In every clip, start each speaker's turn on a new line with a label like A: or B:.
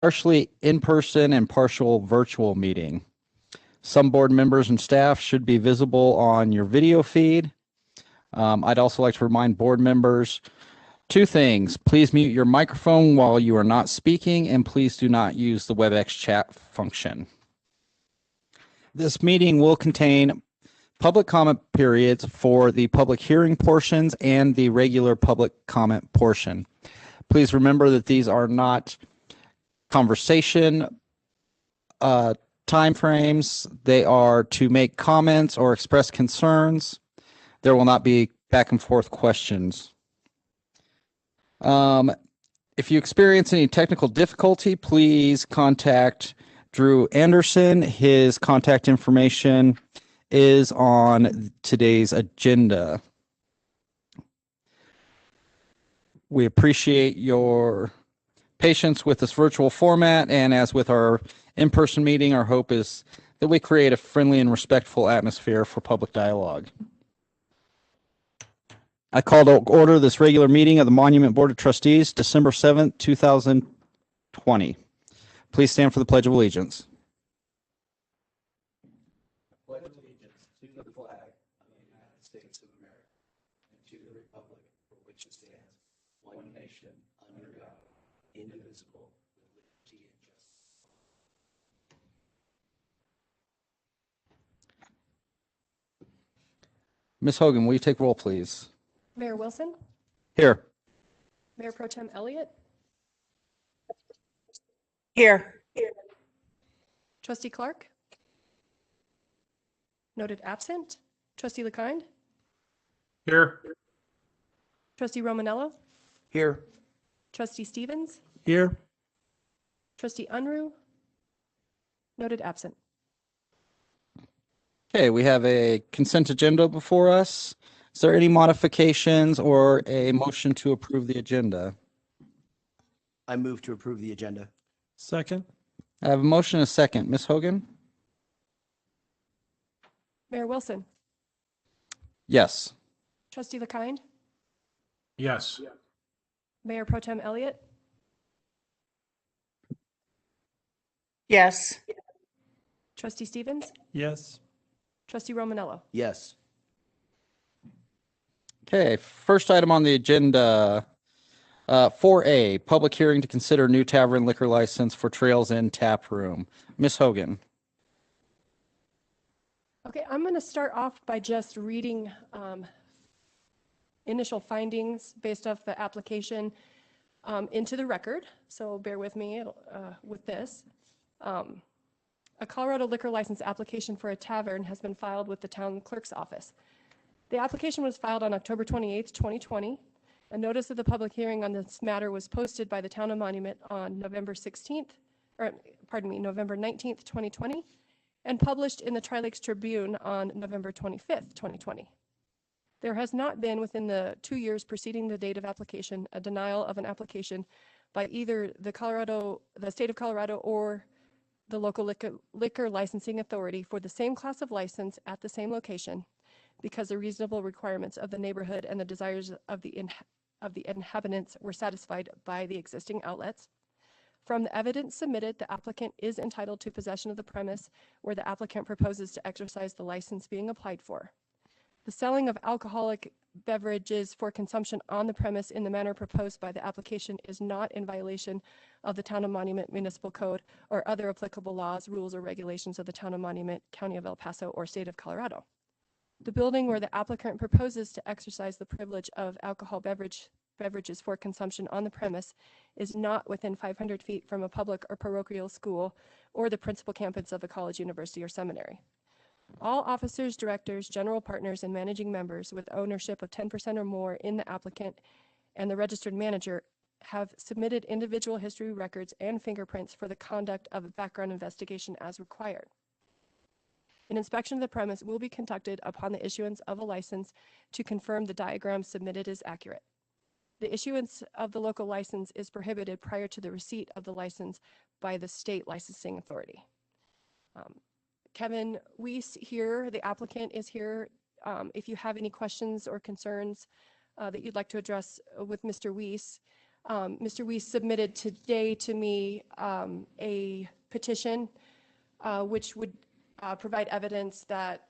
A: partially in-person and partial virtual meeting. Some board members and staff should be visible on your video feed. I'd also like to remind board members two things. Please mute your microphone while you are not speaking, and please do not use the WebEx chat function. This meeting will contain public comment periods for the public hearing portions and the regular public comment portion. Please remember that these are not conversation time frames. They are to make comments or express concerns. There will not be back and forth questions. If you experience any technical difficulty, please contact Drew Anderson. His contact information is on today's agenda. We appreciate your patience with this virtual format, and as with our in-person meeting, our hope is that we create a friendly and respectful atmosphere for public dialogue. I call to order this regular meeting of the Monument Board of Trustees, December 7th, 2020. Please stand for the Pledge of Allegiance.
B: Pledge allegiance to the flag of the United States of America and to the republic for which it stands, one nation, under God, indivisible, with liberty and justice.
A: Ms. Hogan, will you take roll, please?
C: Mayor Wilson,
A: Here.
C: Mayor Pro Tem Elliott,
D: Here.
C: Trustee Clark, noted absent, Trustee LeKind,
E: Here.
C: Trustee Romanello,
B: Here.
C: Trustee Stevens,
E: Here.
C: Trustee Unruh, noted absent.
A: Okay, we have a consent agenda before us. Is there any modifications or a motion to approve the agenda?
B: I move to approve the agenda.
E: Second.
A: I have a motion and a second. Ms. Hogan?
C: Mayor Wilson,
A: Yes.
C: Trustee LeKind,
E: Yes.
C: Mayor Pro Tem Elliott,
D: Yes.
C: Trustee Stevens,
E: Yes.
C: Trustee Romanello.
B: Yes.
A: Okay, first item on the agenda, 4A, public hearing to consider new tavern liquor license for Trails Inn Tap Room. Ms. Hogan?
C: Okay, I'm going to start off by just reading initial findings based off the application into the record. So bear with me with this. A Colorado liquor license application for a tavern has been filed with the town clerk's office. The application was filed on October 28th, 2020. A notice of the public hearing on this matter was posted by the Town of Monument on November 19th, 2020, and published in the Tri-Lakes Tribune on November 25th, 2020. There has not been, within the 2 years preceding the date of application, a denial of an application by either the state of Colorado or the local liquor licensing authority for the same class of license at the same location, because the reasonable requirements of the neighborhood and the desires of the inhabitants were satisfied by the existing outlets. From the evidence submitted, the applicant is entitled to possession of the premise where the applicant proposes to exercise the license being applied for. The selling of alcoholic beverages for consumption on the premise in the manner proposed by the application is not in violation of the Town of Monument Municipal Code or other applicable laws, rules, or regulations of the Town of Monument, County of El Paso, or State of Colorado. The building where the applicant proposes to exercise the privilege of alcohol beverages for consumption on the premise is not within 500 feet from a public or parochial school or the principal campus of a college, university, or seminary. All officers, directors, general partners, and managing members with ownership of 10% or more in the applicant and the registered manager have submitted individual history records and fingerprints for the conduct of a background investigation as required. An inspection of the premise will be conducted upon the issuance of a license to confirm the diagram submitted is accurate. The issuance of the local license is prohibited prior to the receipt of the license by the state licensing authority. Kevin Weiss here, the applicant is here. If you have any questions or concerns that you'd like to address with Mr. Weiss, Mr. Weiss submitted today to me a petition which would provide evidence that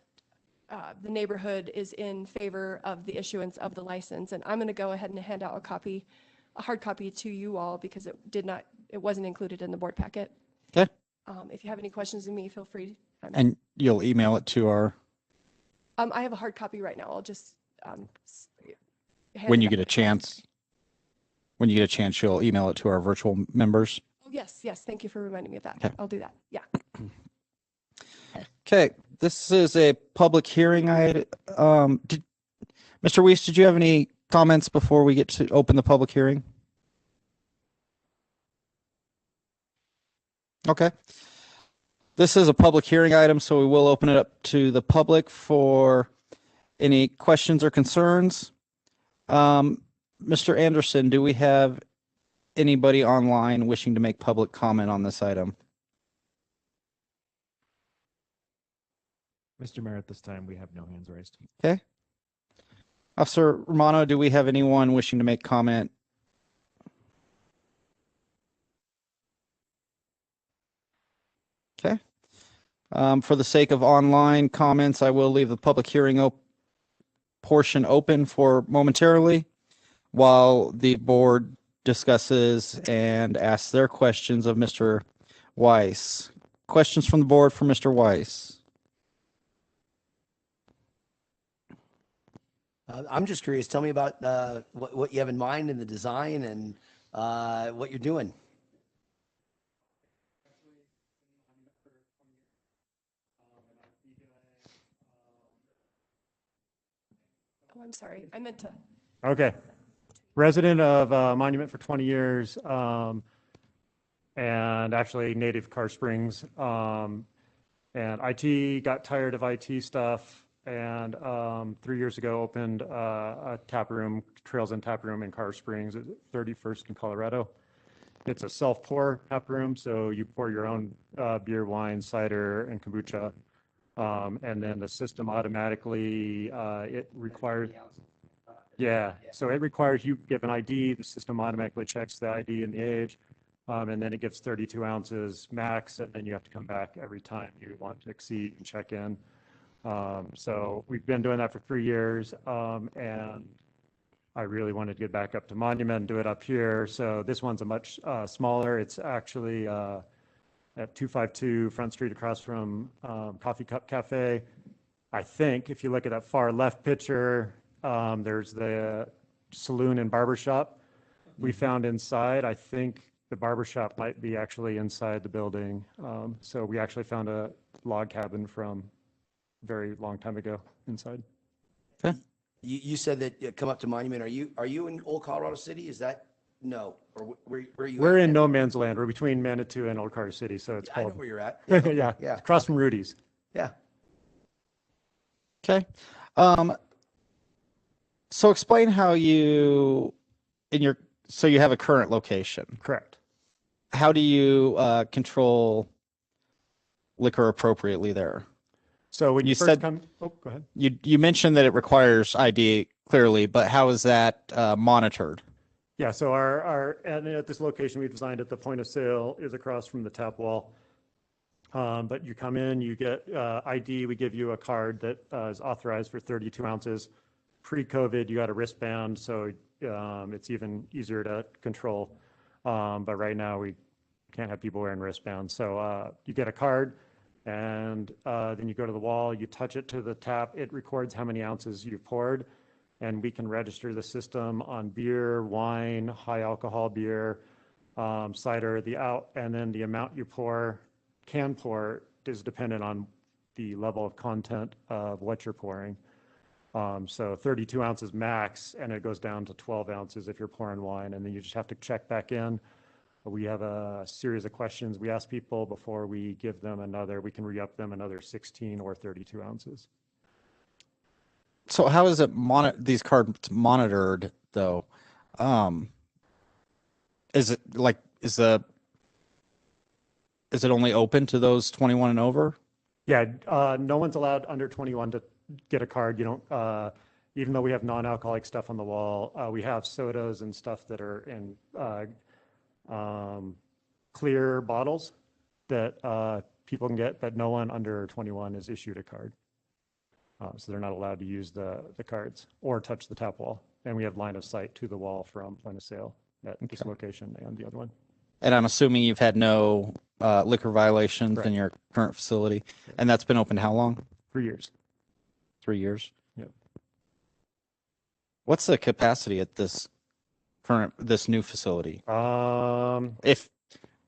C: the neighborhood is in favor of the issuance of the license. And I'm going to go ahead and hand out a hard copy to you all because it wasn't included in the board packet.
A: Okay.
C: If you have any questions of me, feel free.
A: And you'll email it to our,
C: I have a hard copy right now. I'll just hand
A: when
C: it
A: you
C: out.
A: get a chance. When you get a chance, you'll email it to our virtual members.
C: Oh, yes. Thank you for reminding me of that.
A: Okay.
C: I'll do that. Yeah.
A: Okay, this is a public hearing. Mr. Weiss, did you have any comments before we get to open the public hearing? Okay. This is a public hearing item, so we will open it up to the public for any questions or concerns. Mr. Anderson, do we have anybody online wishing to make public comment on this item?
D: Mr. Mayor, at this time, we have no hands raised.
A: Okay. Officer Romano, do we have anyone wishing to make comment? Okay. For the sake of online comments, I will leave the public hearing portion open for momentarily while the board discusses and asks their questions of Mr. Weiss. Questions from the board for Mr. Weiss?
B: I'm just curious. Tell me about what you have in mind in the design and what you're doing.
C: Oh, I'm sorry. I meant to.
D: Okay. Resident of Monument for 20 years, and actually native Carr Springs. And IT got tired of IT stuff, and 3 years ago opened a tap room, Trails and Tap Room in Carr Springs at 31st in Colorado. It's a self-pour tap room, so you pour your own beer, wine, cider, and kombucha. And then the system automatically, it requires, yeah, so it requires you give an ID, the system automatically checks the ID and the age, and then it gives 32 ounces max, and then you have to come back every time you want to exceed and check in. So we've been doing that for 3 years, and I really wanted to get back up to Monument and do it up here. So this one's a much smaller. It's actually at 252 Front Street across from Coffee Cup Cafe. I think if you look at that far left picture, there's the saloon and barbershop we found inside. I think the barbershop might be actually inside the building. So we actually found a log cabin from a very long time ago inside.
A: Okay.
B: You said that you come up to Monument. Are you in Old Colorado City? Is that no? Or where are you?
D: We're
B: at?
D: in no man's land. We're between Manitou and Old Carter City, so it's
B: I know
D: called.
B: where you're at.
D: Yeah,
B: Yeah.
D: across from Rudy's.
B: Yeah.
A: Okay. So explain how you, so you have a current location.
D: Correct.
A: How do you control liquor appropriately there?
D: So when
A: You
D: you first
A: said-
D: come, oh, go ahead.
A: You mentioned that it requires ID clearly, but how is that monitored?
D: Yeah, so and at this location we designed it, the point of sale is across from the tap wall. But you come in, you get ID, we give you a card that is authorized for 32 ounces. Pre-COVID, you got a wristband, so it's even easier to control. But right now we can't have people wearing wristbands. So you get a card, and then you go to the wall, you touch it to the tap, it records how many ounces you've poured, and we can register the system on beer, wine, high alcohol beer, cider, and then the amount you can pour is dependent on the level of content of what you're pouring. So 32 ounces max, and it goes down to 12 ounces if you're pouring wine, and then you just have to check back in. We have a series of questions we ask people before we give them we can re-up them another 16 or 32 ounces.
A: So how is it these cards monitored though? Is it only open to those 21 and over?
D: Yeah, no one's allowed under 21 to get a card. You don't, even though we have non-alcoholic stuff on the wall, we have sodas and stuff that are in clear bottles that people can get, but no one under 21 is issued a card. So they're not allowed to use the cards or touch the tap wall. And we have line of sight to the wall from point of sale at this location and the other one.
A: And I'm assuming you've had no liquor violations in your current facility, and that's been open how long?
D: 3 years.
A: 3 years?
D: Yep.
A: What's the capacity at this new facility? If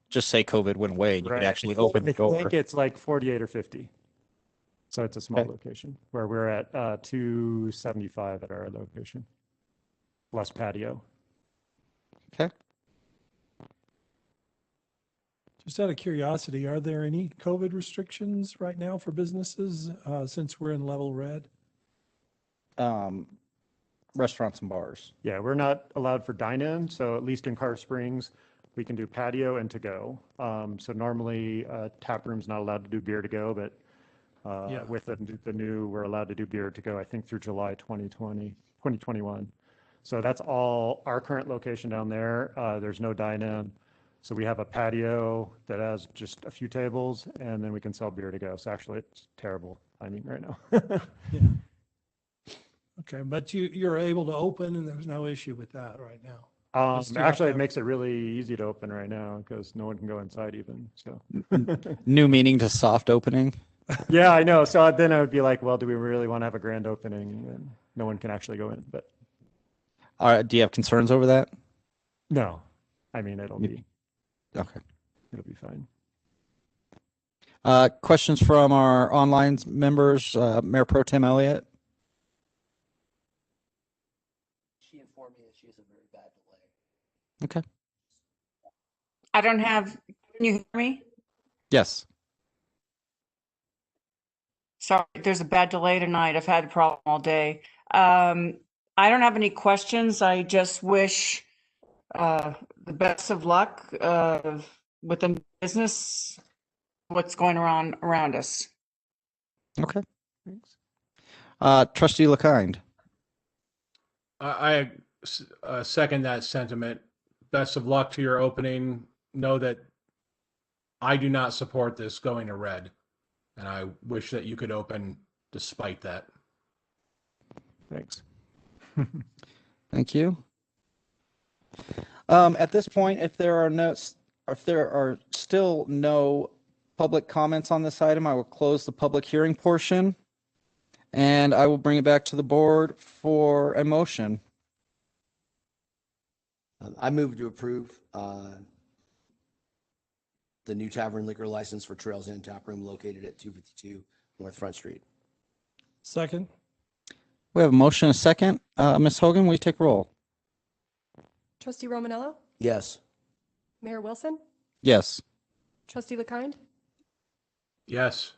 A: just say COVID went away and you could actually open the
D: I
A: door.
D: think it's like 48 or 50. So it's a small
A: Okay.
D: location where we're at 275 at our location. Less patio.
A: Okay.
E: Just out of curiosity, are there any COVID restrictions right now for businesses since we're in level red?
A: Restaurants and bars.
D: Yeah, we're not allowed for dine-in, so at least in Carr Springs, we can do patio and to-go. So normally, tap room's not allowed to do beer to go, but
E: Yeah.
D: with the new, we're allowed to do beer to go, I think through July 2021. So that's all our current location down there. There's no dine-in. So we have a patio that has just a few tables, and then we can sell beer to go. So actually, it's terrible timing right now.
E: Yeah. Okay, but you're able to open and there's no issue with that right now. Still have
D: Actually,
E: to
D: it
E: have-
D: makes it really easy to open right now because no one can go inside even, so.
A: New meaning to soft opening.
D: Yeah, I know. So then I would be like, well, do we really want to have a grand opening? And no one can actually go in, but
A: Do you have concerns over that?
D: no, I mean, it'll be
A: Okay.
D: fine.
A: Questions from our online members, Mayor Pro Tem Elliott?
B: She informed me that she has a very bad delay.
A: Okay.
F: I don't have, can you hear me?
A: Yes.
F: Sorry, there's a bad delay tonight. I've had a problem all day. I don't have any questions. I just wish the best of luck within business, what's going on around us.
A: Okay. Trustee LeKind.
G: I second that sentiment. Best of luck to your opening. Know that I do not support this going to red, and I wish that you could open despite that.
D: Thanks.
A: Thank you. At this point, if there are still no public comments on this item, I will close the public hearing portion, and I will bring it back to the board for a motion.
B: I move to approve the new tavern liquor license for Trails Inn Tap Room located at 252 North Front Street.
E: Second?
A: We have a motion, a second. Ms. Hogan, will you take roll?
C: Trustee Romanello,
B: Yes.
C: Mayor Wilson,
A: Yes.
C: Trustee LeKind,
G: Yes.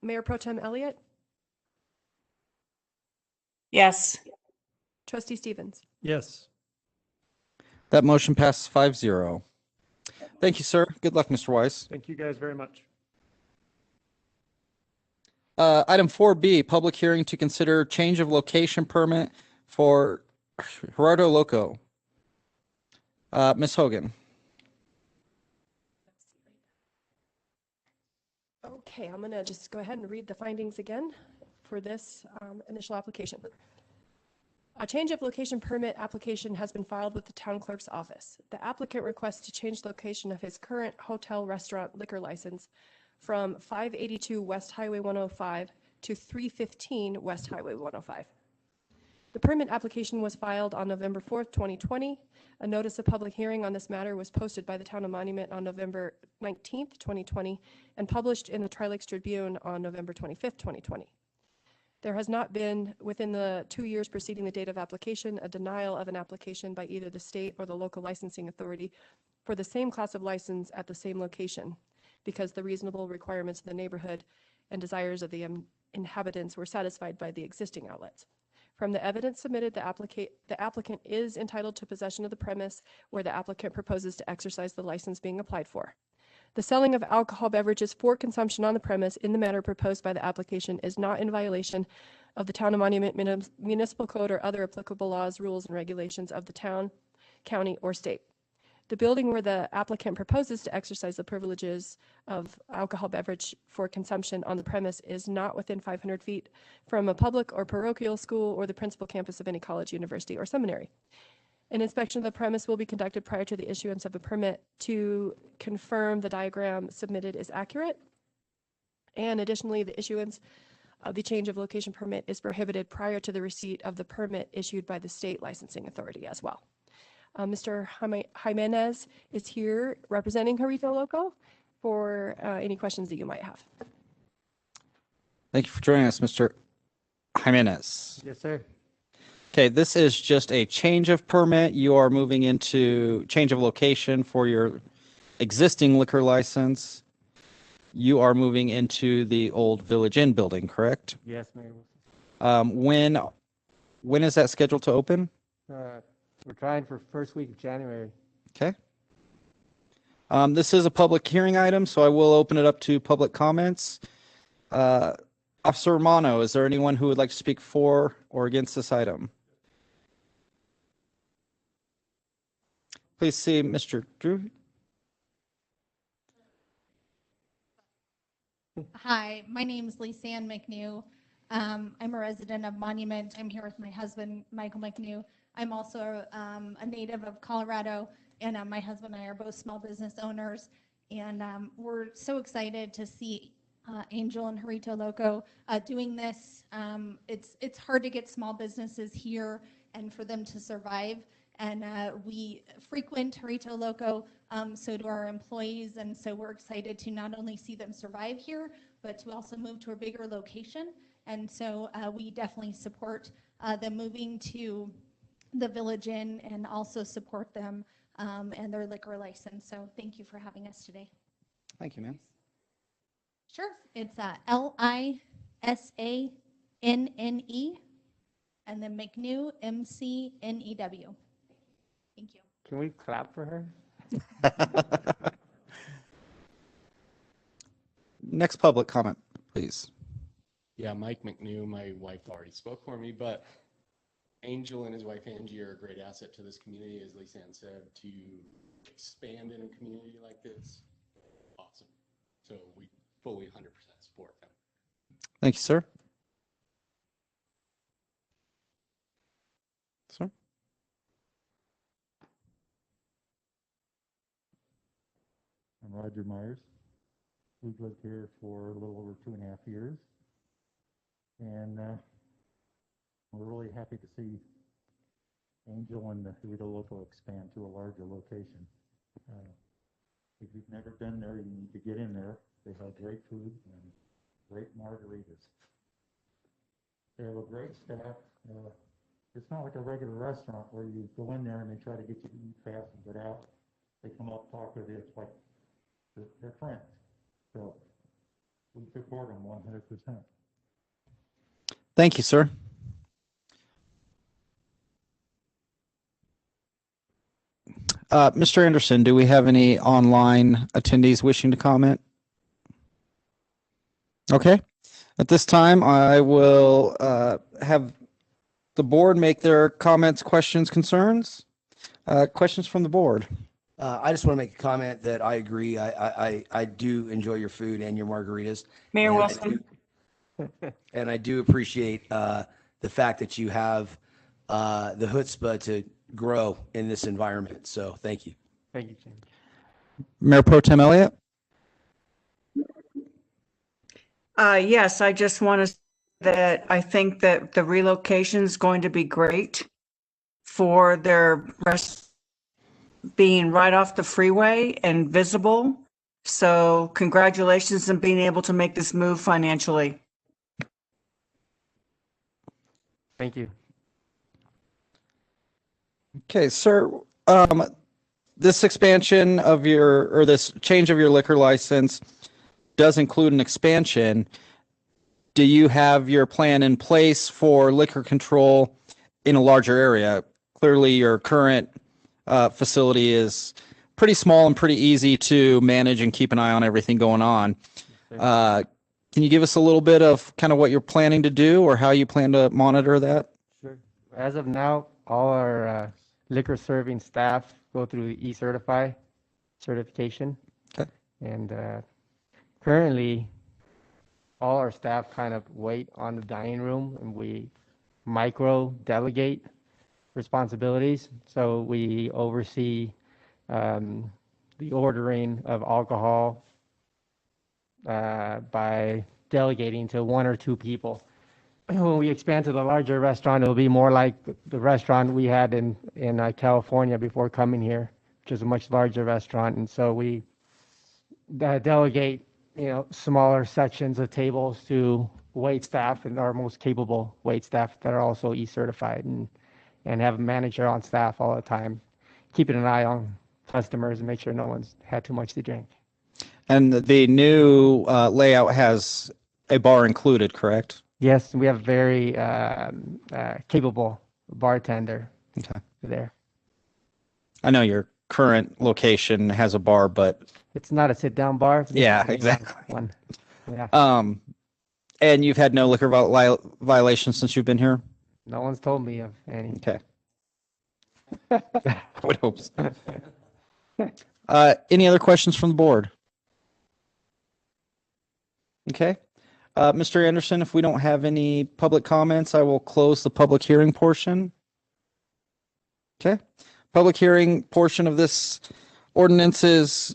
C: Mayor Pro Tem Elliott,
F: Yes,
C: Trustee Stevens.
E: Yes.
A: That motion passes 5-0. Thank you, sir. Good luck, Mr. Weiss.
D: Thank you guys very much.
A: Item 4B, public hearing to consider change of location permit for Gerardo Loco. Ms. Hogan.
C: Okay, I'm going to just go ahead and read the findings again for this initial application. A change of location permit application has been filed with the town clerk's office. The applicant requests to change the location of his current hotel restaurant liquor license from 582 West Highway 105 to 315 West Highway 105. The permit application was filed on November 4th, 2020. A notice of public hearing on this matter was posted by the Town of Monument on November 19th, 2020, and published in the Tri-Lakes Tribune on November 25th, 2020. There has not been, within the 2 years preceding the date of application, a denial of an application by either the state or the local licensing authority for the same class of license at the same location, because the reasonable requirements of the neighborhood and desires of the inhabitants were satisfied by the existing outlets. From the evidence submitted, the applicant is entitled to possession of the premise where the applicant proposes to exercise the license being applied for. The selling of alcohol beverages for consumption on the premise in the manner proposed by the application is not in violation of the Town of Monument Municipal Code or other applicable laws, rules, and regulations of the town, county, or state. The building where the applicant proposes to exercise the privileges of alcohol beverage for consumption on the premise is not within 500 feet from a public or parochial school or the principal campus of any college, university, or seminary. An inspection of the premise will be conducted prior to the issuance of a permit to confirm the diagram submitted is accurate. And additionally, the issuance of the change of location permit is prohibited prior to the receipt of the permit issued by the state licensing authority as well. Mr. Jimenez is here representing Jarrito Loco for any questions that you might have.
A: Thank you for joining us, Mr. Jimenez.
H: Yes, sir.
A: Okay, this is just a change of permit. You are moving into change of location for your existing liquor license. You are moving into the old Village Inn building, correct?
H: Yes, Mayor.
A: When is that scheduled to open?
H: We're trying for first week of January.
A: Okay. This is a public hearing item, so I will open it up to public comments. Officer Romano, is there anyone who would like to speak for or against this item? Please see Mr. Drew.
I: Hi, my name is Lisanne McNew. I'm a resident of Monument. I'm here with my husband, Michael McNew. I'm also a native of Colorado, and my husband and I are both small business owners. And we're so excited to see Angel and Jarrito Loco doing this. It's hard to get small businesses here and for them to survive. And we frequent Jarrito Loco, so do our employees. And so we're excited to not only see them survive here, but to also move to a bigger location. And so we definitely support them moving to the Village Inn and also support them and their liquor license. So thank you for having us today.
A: Thank you, ma'am.
I: Sure. It's Lisanne and then McNew, McNew. Thank you.
H: Can we clap for her?
A: Next public comment, please.
J: Yeah, Mike McNew, my wife already spoke for me, but Angel and his wife Angie are a great asset to this community, as Lisanne said, to expand in a community like this. Awesome. So we fully 100% support them.
A: Thank you, sir. Sir?
K: I'm Roger Myers. We've lived here for a little over 2.5 years. And we're really happy to see Angel and the Jarrito Loco expand to a larger location. If you've never been there, you need to get in there. They have great food and great margaritas. They have a great staff. It's not like a regular restaurant where you go in there and they try to get you to eat fast and get out. They come up, talk with you. It's like they're friends. So we support them 100%.
A: Thank you, sir. Mr. Anderson, do we have any online attendees wishing to comment? Okay. At this time, I will have the board make their comments, questions, concerns. Questions from the board.
L: I just want to make a comment that I agree. I do enjoy your food and your margaritas.
F: Mayor
L: And
F: Wilson.
L: And I do appreciate the fact that you have the chutzpah to grow in this environment. So thank you.
H: Thank you, Jim.
A: Mayor Pro Tem Elliott?
F: Yes, I just want to say that I think that the relocation is going to be great for their rest being right off the freeway and visible. So congratulations on being able to make this move financially.
H: Thank you.
A: Okay, sir. This expansion of or this change of your liquor license does include an expansion. Do you have your plan in place for liquor control in a larger area? Clearly, your current facility is pretty small and pretty easy to manage and keep an eye on everything going on. Can you give us a little bit of kind of what you're planning to do or how you plan to monitor that?
H: Sure. As of now, all our liquor serving staff go through the e-certify certification.
A: Okay.
H: And currently, all our staff kind of wait on the dining room and we micro delegate responsibilities. So we oversee the ordering of alcohol by delegating to 1 or 2 people. When we expand to the larger restaurant, it'll be more like the restaurant we had in California before coming here, which is a much larger restaurant. And so we delegate, smaller sections of tables to wait staff and our most capable wait staff that are also e-certified and have a manager on staff all the time, keeping an eye on customers and make sure no one's had too much to drink.
A: And the new layout has a bar included, correct?
H: Yes, we have a very capable bartender
A: Okay.
H: there.
A: I know your current location has a bar, but
H: It's not a sit-down bar. This
A: Yeah,
H: is a
A: exactly.
H: One. Yeah,
A: and you've had no liquor violations since you've been here?
H: no one's told me of any.
A: Okay. I would hope so. Any other questions from the board? Okay. Mr. Anderson, if we don't have any public comments, I will close the public hearing portion. Okay. Public hearing portion of this ordinance is,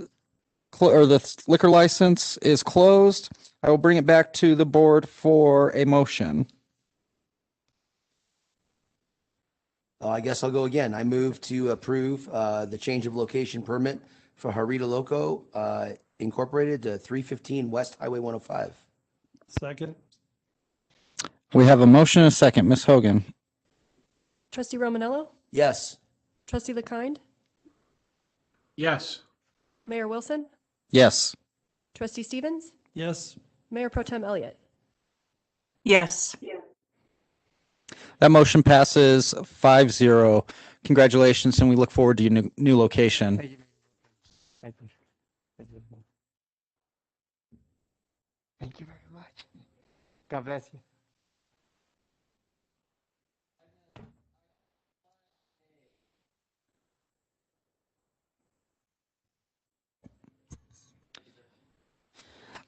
A: or the liquor license is closed. I will bring it back to the board for a motion.
L: I guess I'll go again. I move to approve the change of location permit for Harita Loco Incorporated to 315 West Highway 105.
E: Second.
A: We have a motion and a second. Ms. Hogan.
C: Trustee Romanello,
L: Yes.
C: Trustee LeKind,
G: Yes.
C: Mayor Wilson,
A: Yes.
C: Trustee Stevens,
E: Yes.
C: Mayor Pro Tem Elliott.
F: Yes.
A: That motion passes 5-0. Congratulations, and we look forward to your new location.
H: Thank you. Thank you. Thank you. Thank you very much. God bless you.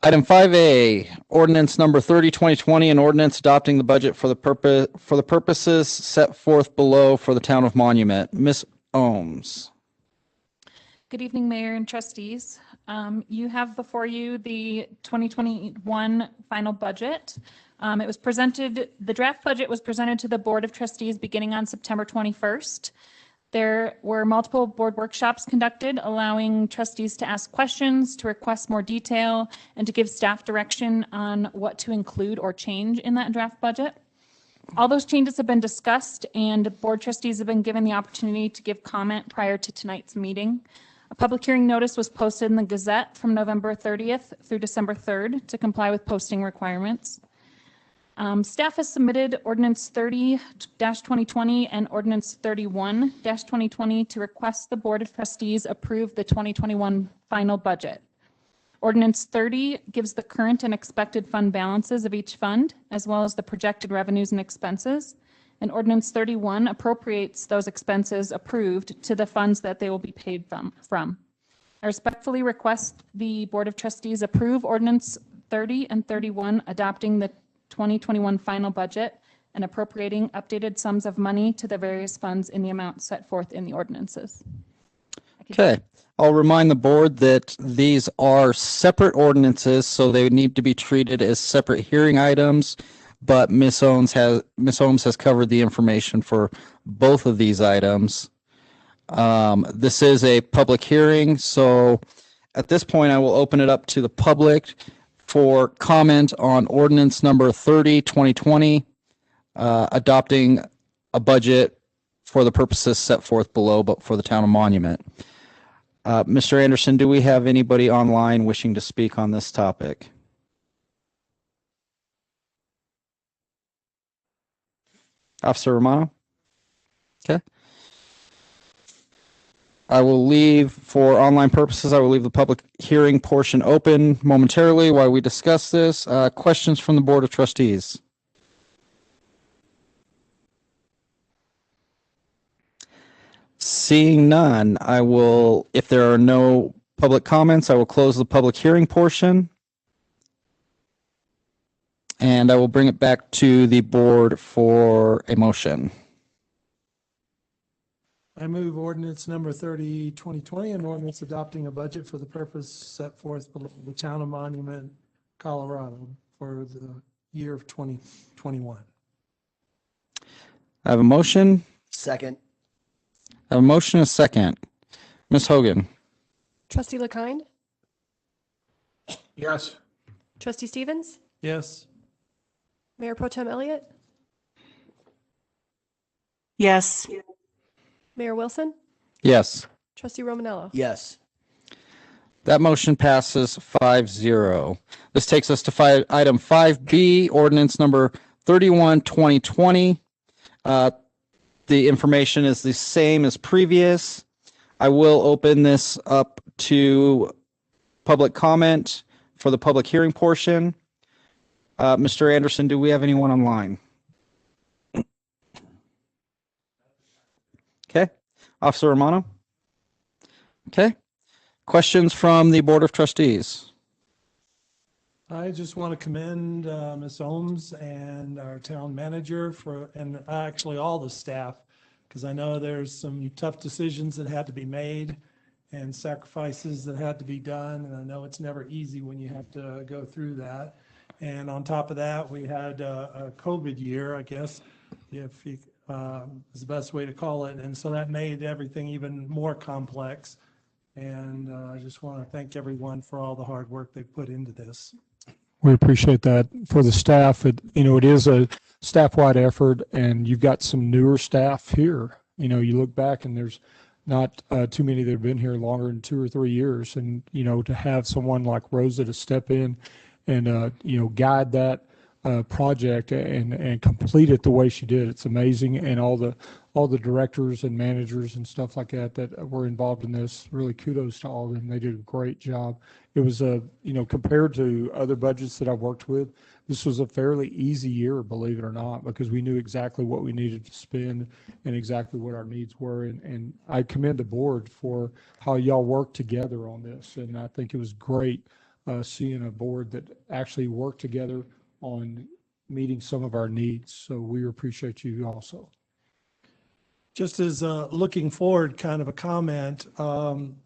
A: Item 5A, ordinance number 30-2020, an ordinance adopting the budget for the purposes set forth below for the town of Monument. Ms. Ohms.
M: Good evening, Mayor and trustees. You have before you the 2021 final budget. It was presented, the draft budget was presented to the Board of Trustees beginning on September 21st. There were multiple board workshops conducted, allowing trustees to ask questions, to request more detail, and to give staff direction on what to include or change in that draft budget. All those changes have been discussed, and board trustees have been given the opportunity to give comment prior to tonight's meeting. A public hearing notice was posted in the Gazette from November 30th through December 3rd to comply with posting requirements. Staff has submitted Ordinance 30-2020 and Ordinance 31-2020 to request the Board of Trustees approve the 2021 final budget. Ordinance 30 gives the current and expected fund balances of each fund, as well as the projected revenues and expenses. And Ordinance 31 appropriates those expenses approved to the funds that they will be paid from. I respectfully request the Board of Trustees approve Ordinance 30 and 31, adopting the 2021 final budget and appropriating updated sums of money to the various funds in the amount set forth in the ordinances.
A: Okay. I'll remind the board that these are separate ordinances, so they need to be treated as separate hearing items, but Ms. Ohms has covered the information for both of these items. This is a public hearing, so at this point I will open it up to the public for comment on ordinance number 30-2020, adopting a budget for the purposes set forth below, but for the town of Monument. Mr. Anderson, do we have anybody online wishing to speak on this topic? Officer Romano? Okay. I will leave, for online purposes, I will leave the public hearing portion open momentarily while we discuss this. Questions from the Board of Trustees? Seeing none, I will, if there are no public comments, I will close the public hearing portion. And I will bring it back to the board for a motion.
E: I move ordinance number 30, 2020, an ordinance adopting a budget for the purpose set forth below the town of Monument, Colorado for the year of 2021.
A: I have a motion.
L: Second.
A: I have a motion and a second. Ms. Hogan?
C: Trustee LeKind?
G: Yes.
C: Trustee Stevens?
E: Yes.
C: Mayor Pro Tem Elliott?
F: Yes.
C: Mayor Wilson?
A: Yes.
C: Trustee Romanello?
L: Yes.
A: That motion passes 5-0. This takes us to item 5B, ordinance number 31, 2020. The information is the same as previous. I will open this up to public comment for the public hearing portion. Mr. Anderson, do we have anyone online? Okay. Officer Romano? Okay. Questions from the Board of Trustees?
E: I just want to commend Ms. Ohms and our town manager and actually all the staff, because I know there's some tough decisions that had to be made and sacrifices that had to be done. And I know it's never easy when you have to go through that. And on top of that, we had a COVID year, I guess, if you, is the best way to call it. And so that made everything even more complex. And I just want to thank everyone for all the hard work they put into this.
N: We appreciate that. For the staff, it is a staff-wide effort, and you've got some newer staff here. You look back and there's not too many that have been here longer than 2 or 3 years. And, to have someone like Rosa to step in and, guide that project and complete it the way she did. It's amazing. And all the directors and managers and stuff like that were involved in this, really kudos to all of them. They did a great job. It was compared to other budgets that I've worked with, this was a fairly easy year, believe it or not, because we knew exactly what we needed to spend and exactly what our needs were. And I commend the board for how y'all worked together on this. And I think it was great seeing a board that actually worked together on meeting some of our needs. So we appreciate you also.
E: Just as looking forward, kind of a comment,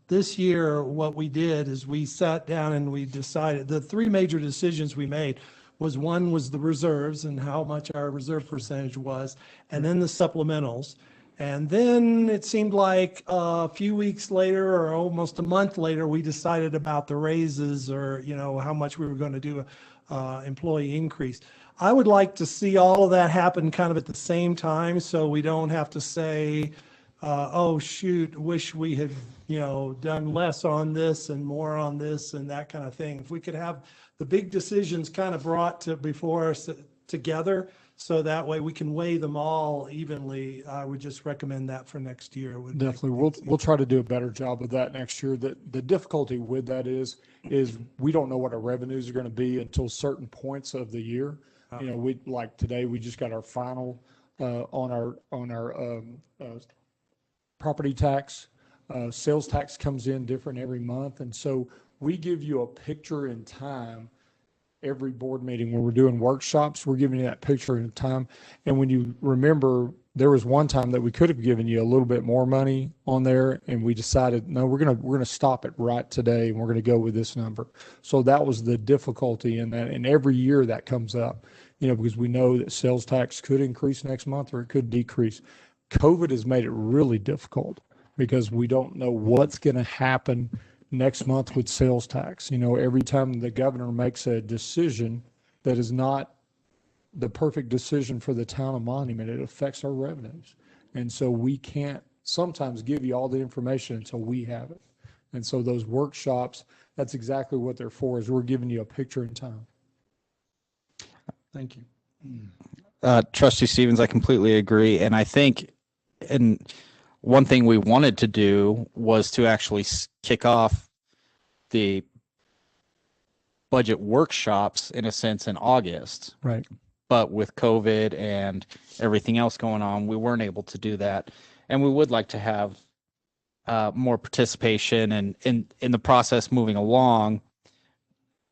E: this year what we did is we sat down and we decided the 3 major decisions we made was, one was the reserves and how much our reserve percentage was, and then the supplementals. And then it seemed like a few weeks later or almost a month later, we decided about the raises or, how much we were going to do employee increase. I would like to see all of that happen kind of at the same time, so we don't have to say, oh, shoot, wish we had, done less on this and more on this and that kind of thing. If we could have the big decisions kind of brought before us together, so that way we can weigh them all evenly, I would just recommend that for next year.
N: Definitely. We'll try to do a better job of that next year. The difficulty with that is we don't know what our revenues are going to be until certain points of the year. We like today, we just got our final on our property tax. Sales tax comes in different every month. And so we give you a picture in time every board meeting. When we're doing workshops, we're giving you that picture in time. And when you remember, there was one time that we could have given you a little bit more money on there, and we decided, no, we're gonna stop it right today, and we're gonna go with this number. So that was the difficulty in that, and every year that comes up, because we know that sales tax could increase next month or it could decrease. COVID has made it really difficult because we don't know what's gonna happen next month with sales tax. Every time the governor makes a decision that is not the perfect decision for the town of Monument, it affects our revenues. And so we can't sometimes give you all the information until we have it. And so those workshops, that's exactly what they're for, is we're giving you a picture in time.
E: Thank you.
A: Trustee Stevens, I completely agree. And I think, and one thing we wanted to do was to actually kick off the budget workshops in a sense in August.
E: Right.
A: But with COVID and everything else going on, we weren't able to do that. And we would like to have more participation and in the process moving along,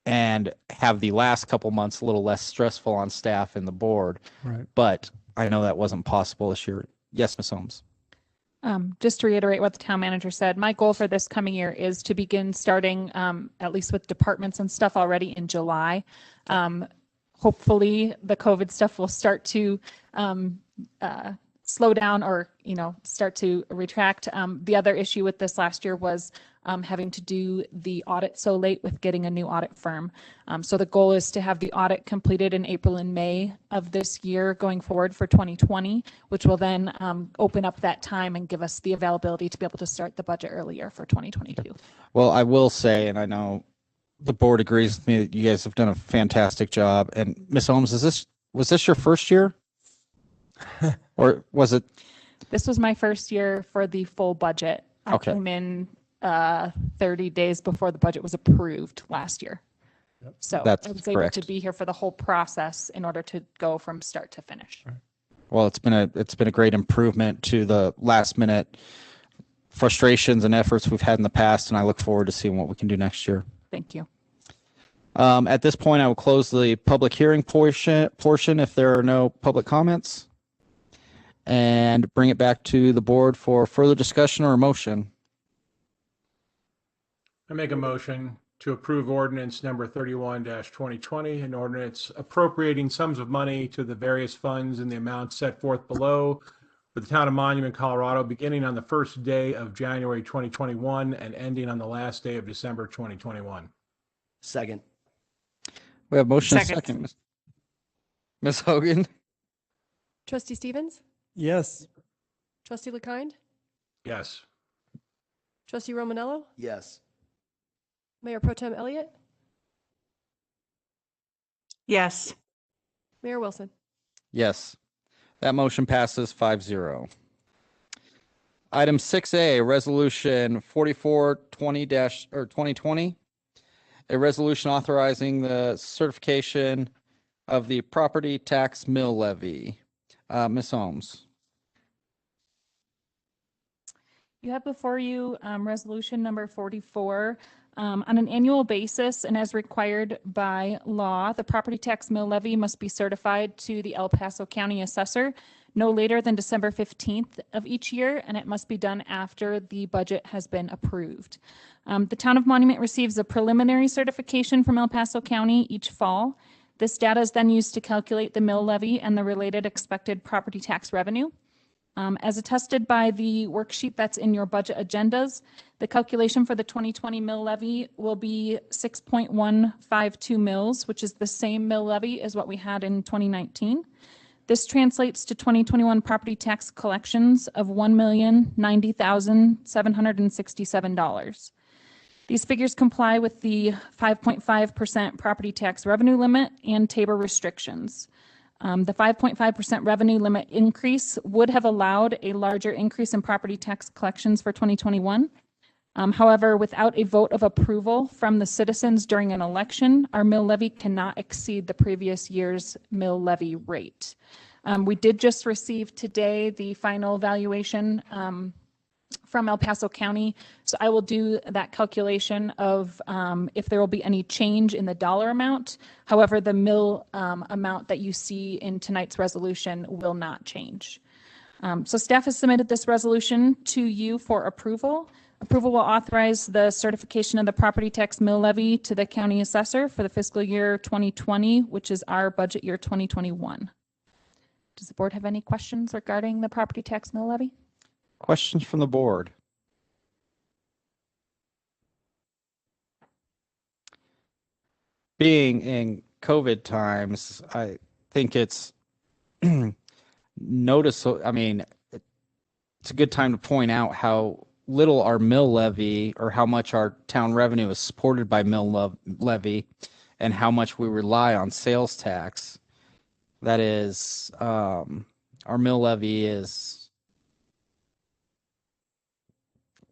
A: and have the last couple months a little less stressful on staff and the board.
E: Right.
A: But I know that wasn't possible this year. Yes, Ms. Holmes.
M: Just to reiterate what the town manager said, my goal for this coming year is to begin starting, at least with departments and stuff already in July. Hopefully the COVID stuff will start to slow down or, start to retract. The other issue with this last year was having to do the audit so late with getting a new audit firm. So the goal is to have the audit completed in April and May of this year going forward for 2020, which will then open up that time and give us the availability to be able to start the budget earlier for 2022.
A: Well, I will say, and I know the board agrees with me, that you guys have done a fantastic job. And Ms. Holmes, was this your first year? Or was it?
M: This was my first year for the full budget. I
A: Okay.
M: came in 30 days before the budget was approved last year. So
A: That's
M: I was able
A: correct.
M: to be here for the whole process in order to go from start to finish.
A: Well, it's been a great improvement to the last minute frustrations and efforts we've had in the past, and I look forward to seeing what we can do next year.
M: Thank you.
A: At this point, I will close the public hearing portion if there are no public comments, and bring it back to the board for further discussion or a motion.
G: I make a motion to approve ordinance number 31-2020, an ordinance appropriating sums of money to the various funds in the amounts set forth below for the town of Monument, Colorado, beginning on the first day of January 2021 and ending on the last day of December 2021.
L: Second.
A: We have motion
F: Second.
A: second. Ms. Hogan?
C: Trustee Stevens?
E: Yes.
C: Trustee LeKind?
G: Yes.
C: Trustee Romanello?
L: Yes.
C: Mayor Pro Tem Elliott?
F: Yes.
C: Mayor Wilson?
A: Yes. That motion passes 5-0. Item 6A, Resolution 4420-2020, a resolution authorizing the certification of the property tax mill levy. Ms. Holmes.
M: You have before you resolution number 44. On an annual basis and as required by law, the property tax mill levy must be certified to the El Paso County Assessor no later than December 15th of each year, and it must be done after the budget has been approved. The Town of Monument receives a preliminary certification from El Paso County each fall. This data is then used to calculate the mill levy and the related expected property tax revenue. As attested by the worksheet that's in your budget agendas, the calculation for the 2020 mill levy will be 6.152 mills, which is the same mill levy as what we had in 2019. This translates to 2021 property tax collections of $1,090,767. These figures comply with the 5.5% property tax revenue limit and Tabor restrictions. The 5.5% revenue limit increase would have allowed a larger increase in property tax collections for 2021. However, without a vote of approval from the citizens during an election, our mill levy cannot exceed the previous year's mill levy rate. We did just receive today the final valuation from El Paso County. So I will do that calculation of if there will be any change in the dollar amount. However, the mill amount that you see in tonight's resolution will not change. So staff has submitted this resolution to you for approval. Approval will authorize the certification of the property tax mill levy to the county assessor for the fiscal year 2020, which is our budget year 2021. Does the board have any questions regarding the property tax mill levy?
A: Questions from the board? Being in COVID times, I think it's noticeable. I mean, it's a good time to point out how little our mill levy or how much our town revenue is supported by mill levy and how much we rely on sales tax. That is, our mill levy is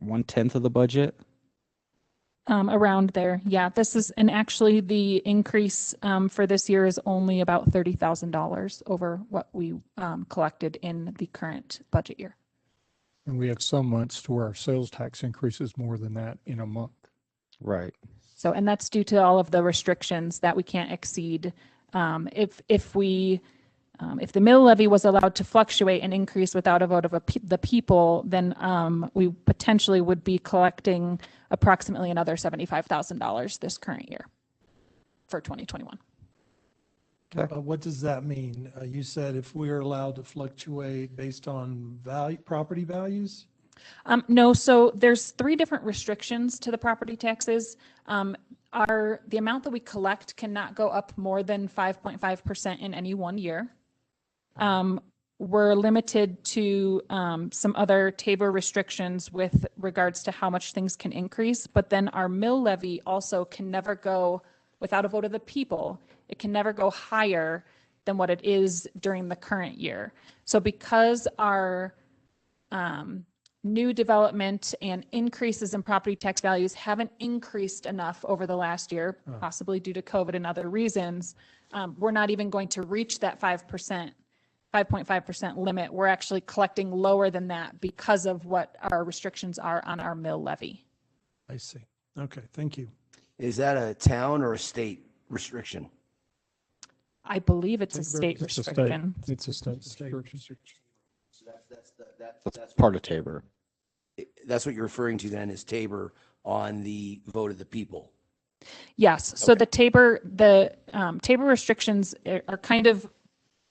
A: 1/10 of the budget.
M: Around there. Yeah, this is, and actually the increase for this year is only about $30,000 over what we collected in the current budget year.
N: And we have some months to where our sales tax increases more than that in a month.
A: Right.
M: So, and that's due to all of the restrictions that we can't exceed. If the mill levy was allowed to fluctuate and increase without a vote of the people, then we potentially would be collecting approximately another $75,000 this current year for 2021.
E: What does that mean? You said if we're allowed to fluctuate based on property values?
M: No, so there's 3 different restrictions to the property taxes. The amount that we collect cannot go up more than 5.5% in any one year. We're limited to some other Tabor restrictions with regards to how much things can increase, but then our mill levy also can never go, without a vote of the people, it can never go higher than what it is during the current year. So because our new development and increases in property tax values haven't increased enough over the last year, possibly due to COVID and other reasons, we're not even going to reach that 5.5% limit. We're actually collecting lower than that because of what our restrictions are on our mill levy.
E: I see. Okay, thank you.
L: Is that a town or a state restriction?
M: I believe it's a state restriction.
N: It's a state restriction.
L: So
A: That's part of Tabor.
L: That's what you're referring to then is Tabor on the vote of the people.
M: Yes. So the Tabor restrictions are kind of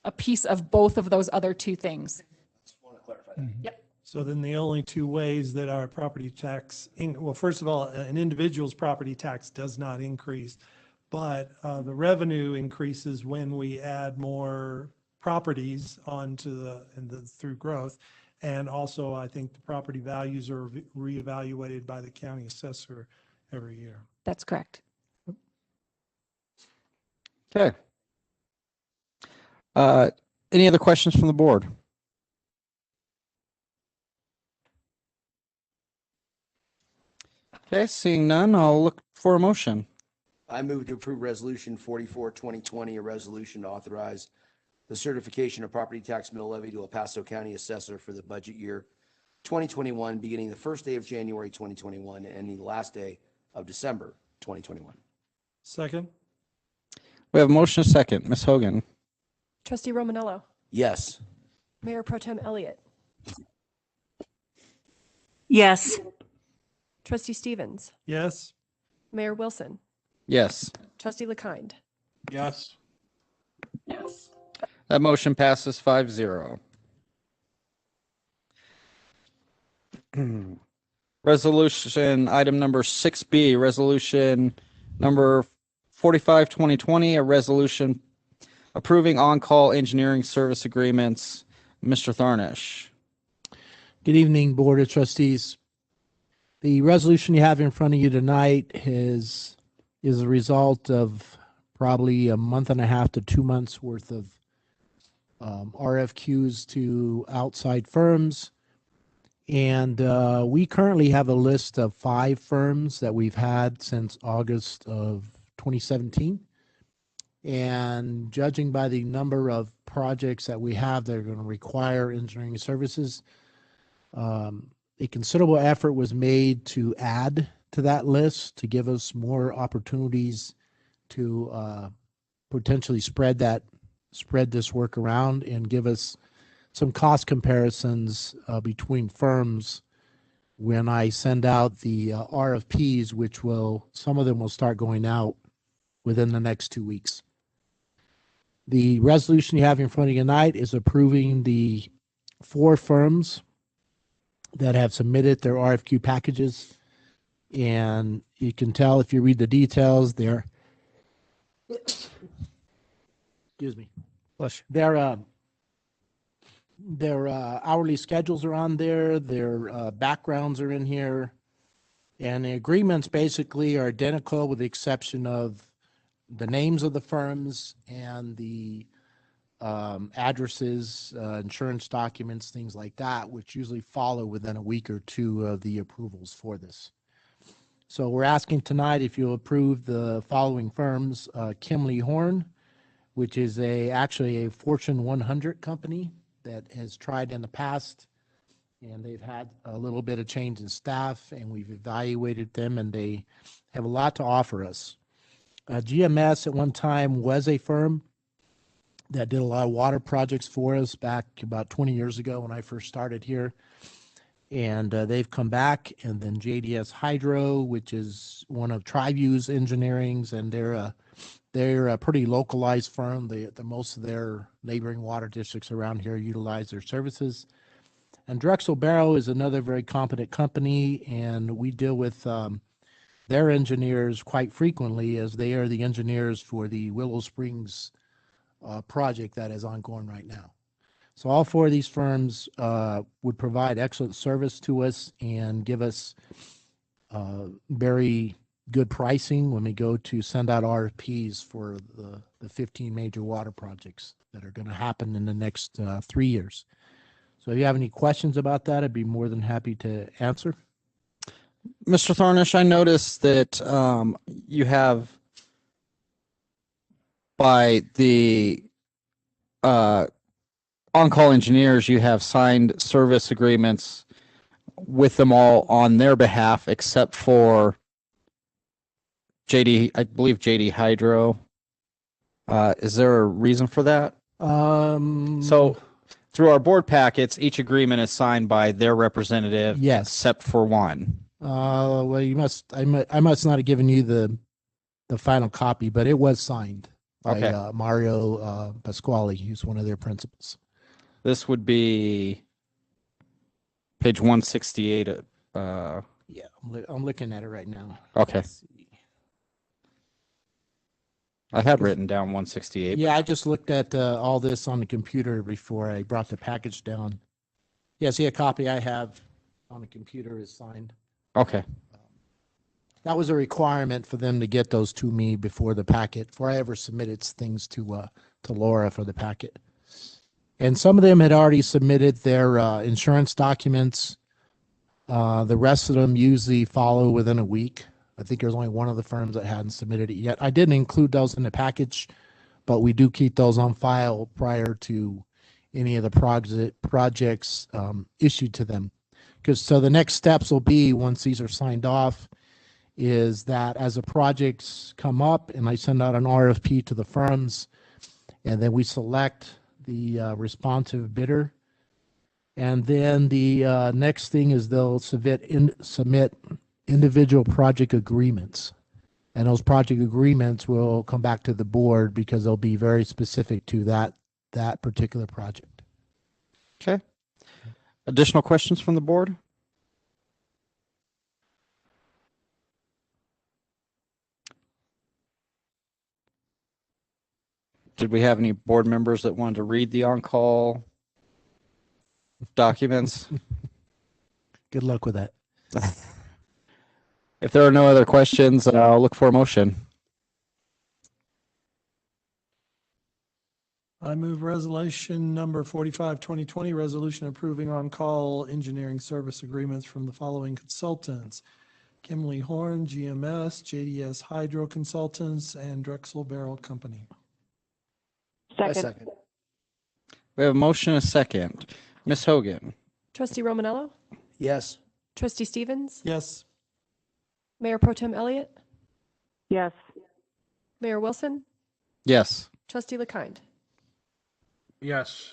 M: a piece of both of those other 2 things.
L: Just want to clarify that.
M: Yep.
E: So then the only 2 ways that our property tax, well, first of all, an individual's property tax does not increase, but the revenue increases when we add more properties onto through growth. And also, I think the property values are reevaluated by the county assessor every year.
M: That's correct.
A: Okay. Any other questions from the board? Okay, seeing none, I'll look for a motion.
L: I move to approve Resolution 44, 2020, a resolution to authorize the certification of property tax mill levy to El Paso County Assessor for the budget year 2021, beginning the first day of January 2021 and ending the last day of December 2021.
E: Second?
A: We have a motion and a second. Ms. Hogan?
C: Trustee Romanello,
L: Yes.
C: Mayor Pro Tem Elliott,
F: Yes.
C: Trustee Stevens,
E: Yes?
C: Mayor Wilson,
A: Yes.
C: Trustee LeKind.
G: Yes.
F: Yes.
A: That motion passes 5-0. Resolution item number 6B, resolution number 45, 2020, a resolution approving on-call engineering service agreements. Mr. Tharnish.
O: Good evening, Board of Trustees. The resolution you have in front of you tonight is a result of probably a month and a half to 2 months worth of RFQs to outside firms. And we currently have a list of 5 firms that we've had since August of 2017. And judging by the number of projects that we have that are going to require engineering services, a considerable effort was made to add to that list to give us more opportunities to potentially spread this work around and give us some cost comparisons between firms when I send out the RFPs, which some of them will start going out within the next 2 weeks. The resolution you have in front of you tonight is approving the 4 firms that have submitted their RFQ packages. And you can tell if you read the details, their hourly schedules are on there, their backgrounds are in here, and the agreements basically are identical with the exception of the names of the firms and the addresses, insurance documents, things like that, which usually follow within a week or two of the approvals for this. So we're asking tonight if you'll approve the following firms: Kimley Horn, which is actually a Fortune 100 company that has tried in the past, and they've had a little bit of change in staff, and we've evaluated them, and they have a lot to offer us. GMS at one time was a firm that did a lot of water projects for us back about 20 years ago when I first started here. And they've come back. And then JDS Hydro, which is one of Triview's Engineering's, and they're a pretty localized firm. Most of their neighboring water districts around here utilize their services. And Drexel Barrow is another very competent company, and we deal with their engineers quite frequently, as they are the engineers for the Willow Springs project that is ongoing right now. So all four of these firms would provide excellent service to us and give us very good pricing when we go to send out RFPs for the 15 major water projects that are going to happen in the next 3 years. So if you have any questions about that, I'd be more than happy to answer.
A: Mr. Thornish, I noticed that you have, by the on-call engineers, you have signed service agreements with them all on their behalf, except for I believe JD Hydro. Is there a reason for that? So through our board packets, each agreement is signed by their representative,
O: yes,
A: except for one.
O: Well, I must not have given you the final copy, but it was signed by Mario Pasquale, who's one of their principals.
A: This would be page 168.
O: Yeah, I'm looking at it right now.
A: Okay. I had written down 168.
O: Yeah, I just looked at all this on the computer before I brought the package down. Yeah, see, a copy I have on the computer is signed.
A: Okay.
O: That was a requirement for them to get those to me before the packet, before I ever submitted things to Laura for the packet. And some of them had already submitted their insurance documents. The rest of them usually follow within a week. I think there's only one of the firms that hadn't submitted it yet. I didn't include those in the package, but we do keep those on file prior to any of the projects issued to them. So the next steps will be, once these are signed off, is that as the projects come up and I send out an RFP to the firms, and then we select the responsive bidder. And then the next thing is they'll submit individual project agreements. And those project agreements will come back to the board because they'll be very specific to that particular project.
A: Okay. Additional questions from the board? Did we have any board members that wanted to read the on-call documents?
O: Good luck with that.
A: If there are no other questions, I'll look for a motion.
E: I move resolution number 45, 2020, resolution approving on-call engineering service agreements from the following consultants: Kimley Horn, GMS, JDS Hydro Consultants, and Drexel Barrel Company.
L: Second.
A: We have a motion and a second. Ms. Hogan?
C: Trustee Romanello?
L: Yes.
C: Trustee Stevens?
E: Yes.
C: Mayor Pro Tem Elliott?
F: Yes.
C: Mayor Wilson?
A: Yes.
C: Trustee LeKind?
G: Yes.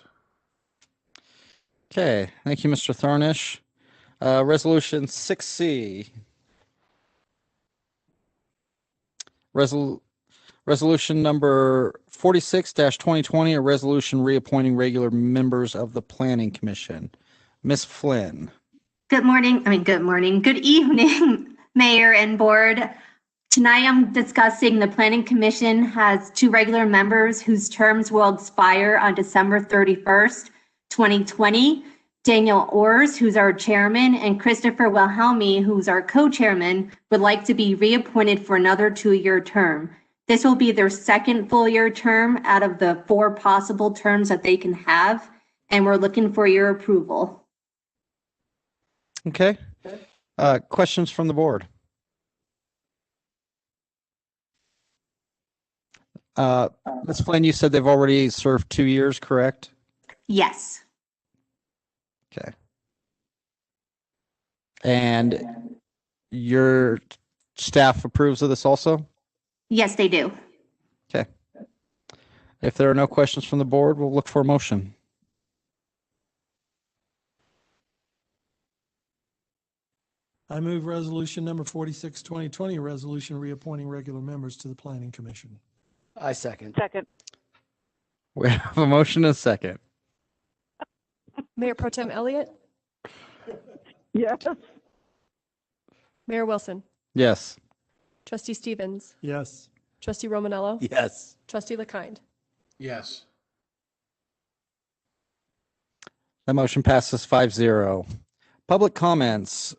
A: Okay, thank you, Mr. Thornish. Resolution 6C. Resolution number 46-2020, a resolution reappointing regular members of the Planning Commission. Ms. Flynn.
P: Good evening, Mayor and Board. Tonight I'm discussing the Planning Commission has 2 regular members whose terms will expire on December 31st, 2020. Daniel Orrs, who's our chairman, and Christopher Wilhelmi, who's our co-chairman, would like to be reappointed for another 2-year term. This will be their second full year term out of the 4 possible terms that they can have, and we're looking for your approval.
A: Okay. Questions from the board? Ms. Flynn, you said they've already served 2 years, correct?
P: Yes.
A: Okay. And your staff approves of this also?
P: Yes, they do.
A: Okay. If there are no questions from the board, we'll look for a motion.
E: I move resolution number 46, 2020, a resolution reappointing regular members to the Planning Commission.
L: I second.
F: Second.
A: We have a motion and a second.
C: Mayor Pro Tem Elliott,
F: Yes.
C: Mayor Wilson,
A: Yes.
C: Trustee Stevens,
E: Yes.
C: Trustee Romanello,
L: Yes.
C: Trustee LeKind.
G: Yes.
A: That motion passes 5-0. Public comments.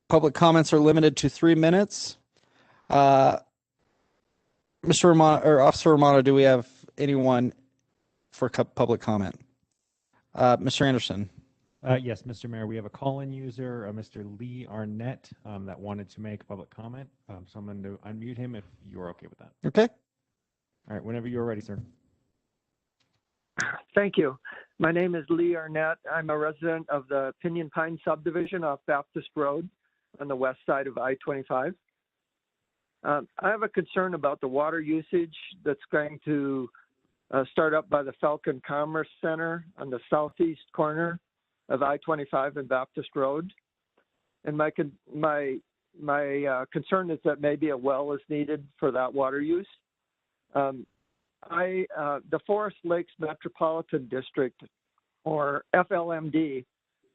A: Public comments are limited to 3 minutes. Mr. Romano or Officer Romano, do we have anyone for public comment? Mr. Anderson.
Q: Yes, Mr. Mayor, we have a call-in user, Mr. Lee Arnett, that wanted to make a public comment. So I'm going to unmute him if you're okay with that.
A: Okay.
Q: All right, whenever you're ready, sir.
R: Thank you. My name is Lee Arnett. I'm a resident of the Pinyon Pine subdivision off Baptist Road on the west side of I-25. I have a concern about the water usage that's going to start up by the Falcon Commerce Center on the southeast corner of I-25 and Baptist Road. And my concern is that maybe a well is needed for that water use. The Forest Lakes Metropolitan District, or FLMD,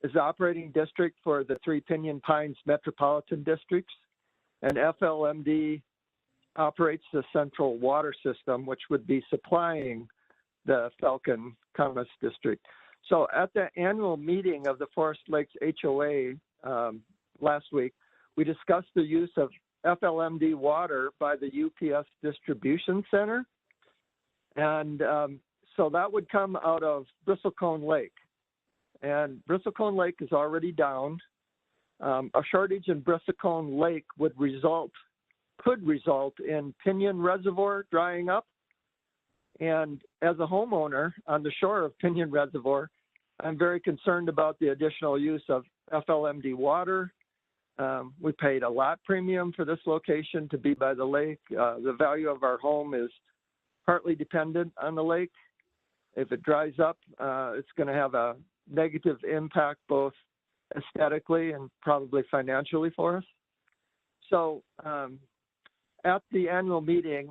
R: is the operating district for the 3 Pinyon Pines Metropolitan Districts, and FLMD operates the central water system, which would be supplying the Falcon Commerce District. So at the annual meeting of the Forest Lakes HOA last week, we discussed the use of FLMD water by the UPS distribution center. And so that would come out of Bristlecone Lake. And Bristlecone Lake is already down. A shortage in Bristlecone Lake could result in Pinyon Reservoir drying up. And as a homeowner on the shore of Pinyon Reservoir, I'm very concerned about the additional use of FLMD water. We paid a lot premium for this location to be by the lake. The value of our home is partly dependent on the lake. If it dries up, it's going to have a negative impact both aesthetically and probably financially for us. So at the annual meeting,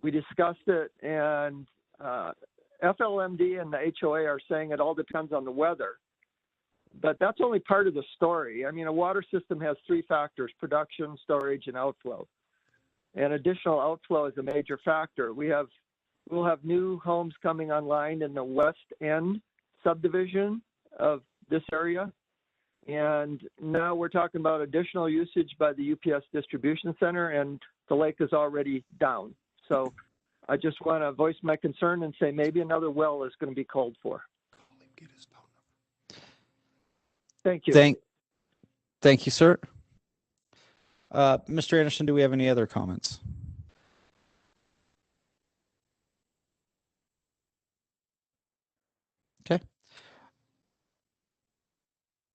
R: we discussed it, and FLMD and the HOA are saying it all depends on the weather. But that's only part of the story. I mean, a water system has 3 factors: production, storage, and outflow. And additional outflow is a major factor. We'll have new homes coming online in the West End subdivision of this area. And now we're talking about additional usage by the UPS distribution center, and the lake is already down. So I just want to voice my concern and say maybe another well is going to be called for. Thank you.
A: Thank you, sir. Mr. Anderson, do we have any other comments? Okay.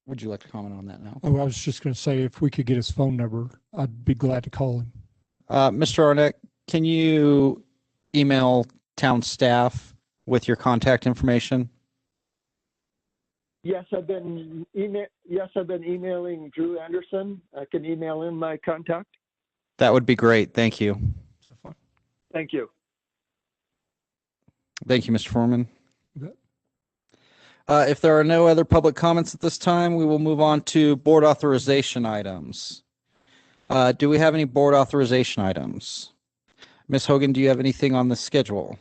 A: Would you like to comment on that now?
N: Oh, I was just going to say, if we could get his phone number, I'd be glad to call him.
A: Mr. Arnett, can you email town staff with your contact information?
R: Yes, I've been emailing Drew Anderson. I can email him my contact.
A: That would be great. Thank you.
R: Thank you.
A: Thank you, Mr. Foreman.
N: You bet.
A: If there are no other public comments at this time, we will move on to board authorization items. Do we have any board authorization items? Ms. Hogan, do you have anything on the schedule?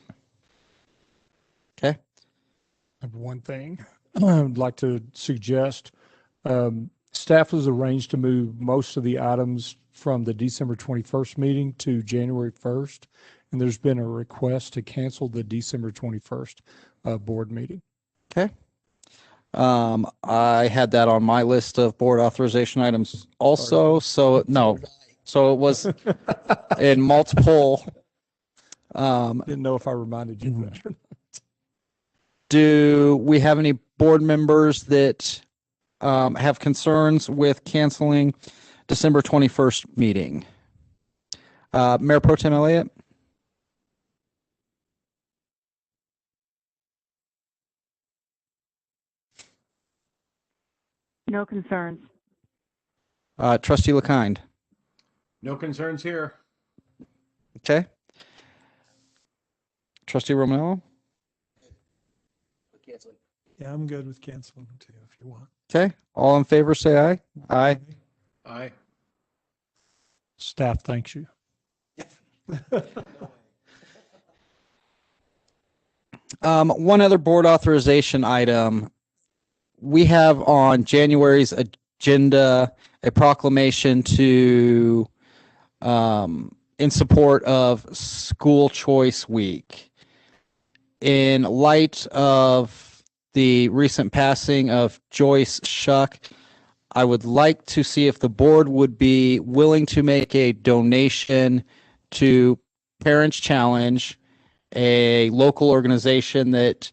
A: Okay.
N: I have one thing I would like to suggest. Staff has arranged to move most of the items from the December 21st meeting to January 1st. And there's been a request to cancel the December 21st board meeting.
A: Okay. I had that on my list of board authorization items also. So no, so it was in multiple.
N: Didn't know if I reminded you of that or not.
A: Do we have any board members that have concerns with canceling December 21st meeting? Mayor Pro Tem Elliott?
F: No concerns.
A: Trustee LeKind?
G: No concerns here.
A: Okay. Trustee Romanello?
L: Canceling.
E: Yeah, I'm good with canceling too, if you want.
A: Okay. All in favor, say aye. Aye.
G: Aye.
N: Staff thanks you.
A: One other board authorization item. We have on January's agenda a proclamation to in support of School Choice Week. In light of the recent passing of Joyce Shuck, I would like to see if the board would be willing to make a donation to Parents Challenge, a local organization that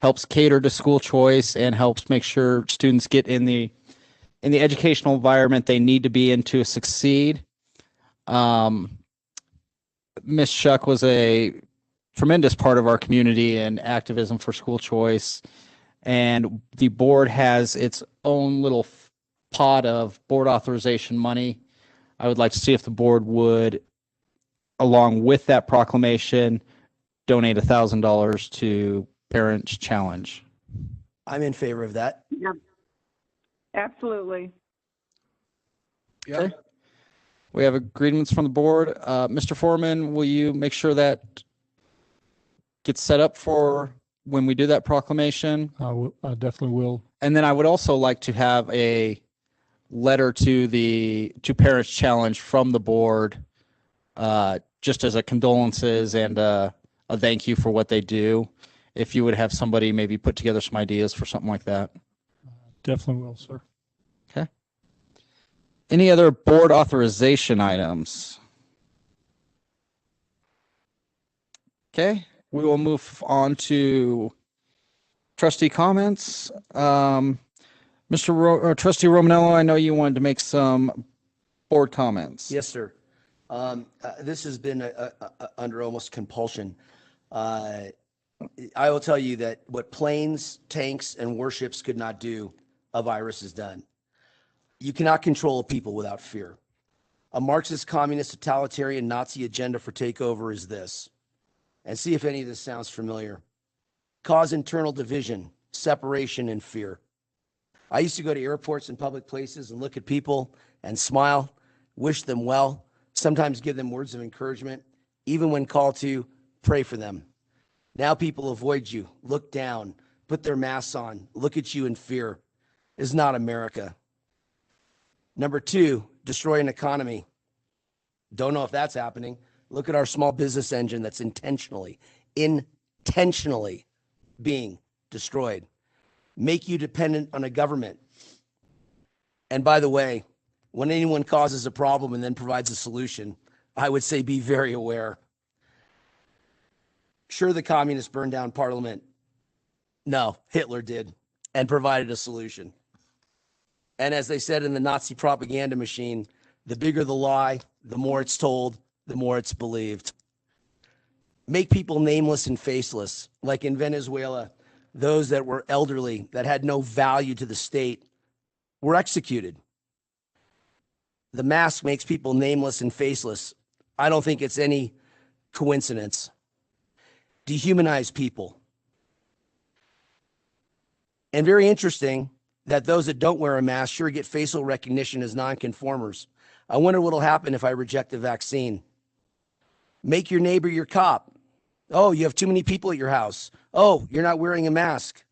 A: helps cater to school choice and helps make sure students get in the educational environment they need to be in to succeed. Ms. Shuck was a tremendous part of our community and activism for school choice, and the board has its own little pot of board authorization money. I would like to see if the board would, along with that proclamation, donate $1,000 to Parents Challenge.
L: I'm in favor of that.
F: Yep. Absolutely.
A: Okay. We have agreements from the board. Mr. Foreman, will you make sure that gets set up for when we do that proclamation?
N: I definitely will.
A: And then I would also like to have a letter to Parents Challenge from the board, just as a condolences and a thank you for what they do. If you would have somebody maybe put together some ideas for something like that.
N: Definitely will, sir.
A: Okay. Any other board authorization items? Okay, we will move on to trustee comments. Trustee Romanello, I know you wanted to make some board comments.
L: Yes, sir. This has been under almost compulsion. I will tell you that what planes, tanks, and warships could not do, a virus has done. You cannot control a people without fear. A Marxist, communist, totalitarian, Nazi agenda for takeover is this. And see if any of this sounds familiar. Cause internal division, separation, and fear. I used to go to airports and public places and look at people and smile, wish them well, sometimes give them words of encouragement, even when called to, pray for them. Now people avoid you, look down, put their masks on, look at you in fear. Is not America. Number two, destroy an economy. Don't know if that's happening. Look at our small business engine that's intentionally being destroyed. Make you dependent on a government. And by the way, when anyone causes a problem and then provides a solution, I would say be very aware. Sure, the communists burned down Parliament. No, Hitler did and provided a solution. And as they said in the Nazi propaganda machine, the bigger the lie, the more it's told, the more it's believed. Make people nameless and faceless, like in Venezuela, those that were elderly, that had no value to the state, were executed. The mask makes people nameless and faceless. I don't think it's any coincidence. Dehumanize people. And very interesting that those that don't wear a mask sure get facial recognition as nonconformers. I wonder what'll happen if I reject the vaccine. Make your neighbor your cop. Oh, you have too many people at your house. Oh, you're not wearing a mask.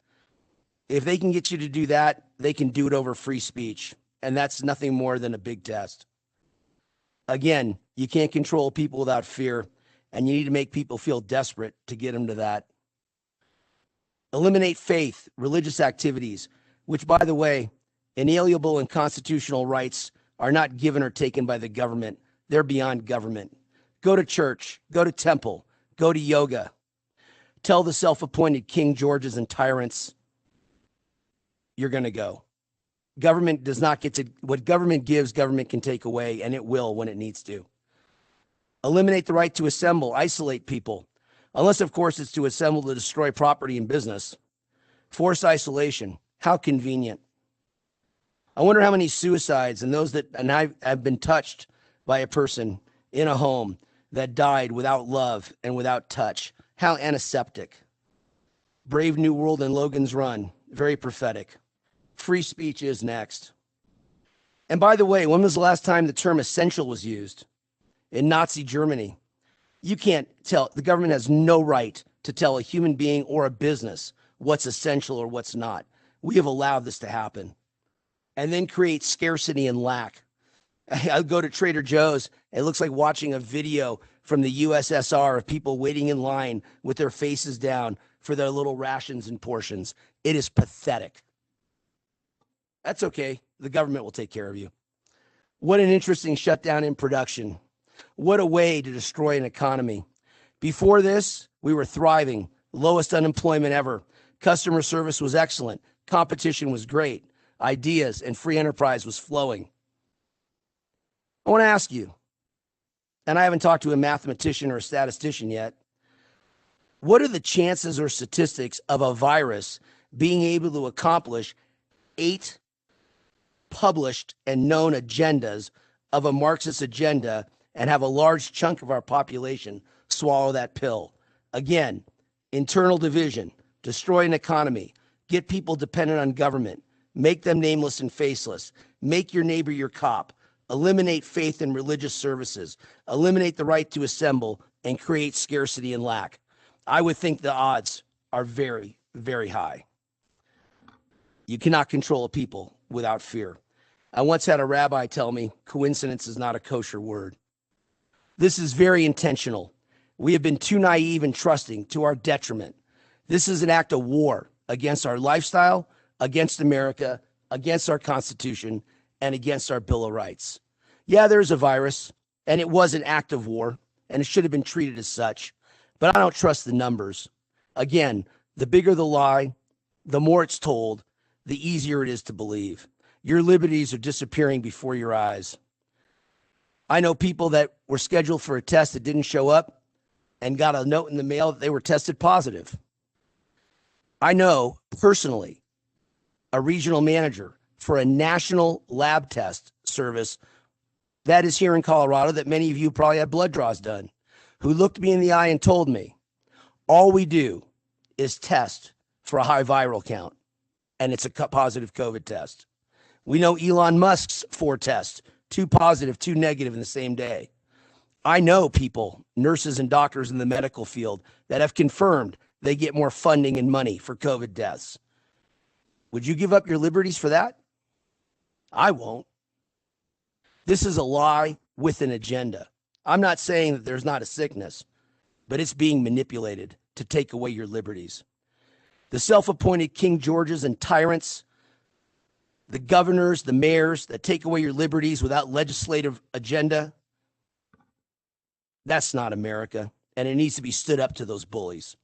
L: If they can get you to do that, they can do it over free speech. And that's nothing more than a big test. Again, you can't control people without fear, and you need to make people feel desperate to get them to that. Eliminate faith, religious activities, which, by the way, inalienable and constitutional rights are not given or taken by the government. They're beyond government. Go to church, go to temple, go to yoga. Tell the self-appointed King Georges and tyrants, you're going to go. Government does not get to, what government gives, government can take away, and it will when it needs to. Eliminate the right to assemble, isolate people, unless, of course, it's to assemble to destroy property and business. Forced isolation, how convenient. I wonder how many suicides and those that, and I have been touched by a person in a home that died without love and without touch. How antiseptic. Brave New World and Logan's Run, very prophetic. Free speech is next. And by the way, when was the last time the term essential was used? In Nazi Germany. You can't tell, the government has no right to tell a human being or a business what's essential or what's not. We have allowed this to happen. And then create scarcity and lack. I go to Trader Joe's, it looks like watching a video from the USSR of people waiting in line with their faces down for their little rations and portions. It is pathetic. That's okay. The government will take care of you. What an interesting shutdown in production. What a way to destroy an economy. Before this, we were thriving, lowest unemployment ever. Customer service was excellent. Competition was great. Ideas and free enterprise was flowing. I want to ask you, and I haven't talked to a mathematician or a statistician yet, what are the chances or statistics of a virus being able to accomplish 8 published and known agendas of a Marxist agenda and have a large chunk of our population swallow that pill? Again, internal division, destroy an economy, get people dependent on government, make them nameless and faceless, make your neighbor your cop, eliminate faith in religious services, eliminate the right to assemble, and create scarcity and lack. I would think the odds are very, very high. You cannot control a people without fear. I once had a rabbi tell me, coincidence is not a kosher word. This is very intentional. We have been too naive and trusting to our detriment. This is an act of war against our lifestyle, against America, against our Constitution, and against our Bill of Rights. Yeah, there's a virus, and it was an act of war, and it should have been treated as such, but I don't trust the numbers. Again, the bigger the lie, the more it's told, the easier it is to believe. Your liberties are disappearing before your eyes. I know people that were scheduled for a test that didn't show up and got a note in the mail that they were tested positive. I know personally a regional manager for a national lab test service that is here in Colorado that many of you probably had blood draws done, who looked me in the eye and told me, all we do is test for a high viral count, and it's a positive COVID test. We know Elon Musk's 4 tests, 2 positive, 2 negative in the same day. I know people, nurses and doctors in the medical field, that have confirmed they get more funding and money for COVID deaths. Would you give up your liberties for that? I won't. This is a lie with an agenda. I'm not saying that there's not a sickness, but it's being manipulated to take away your liberties. The self-appointed King Georges and tyrants, the governors, the mayors that take away your liberties without legislative agenda, that's not America, and it needs to be stood up to those bullies.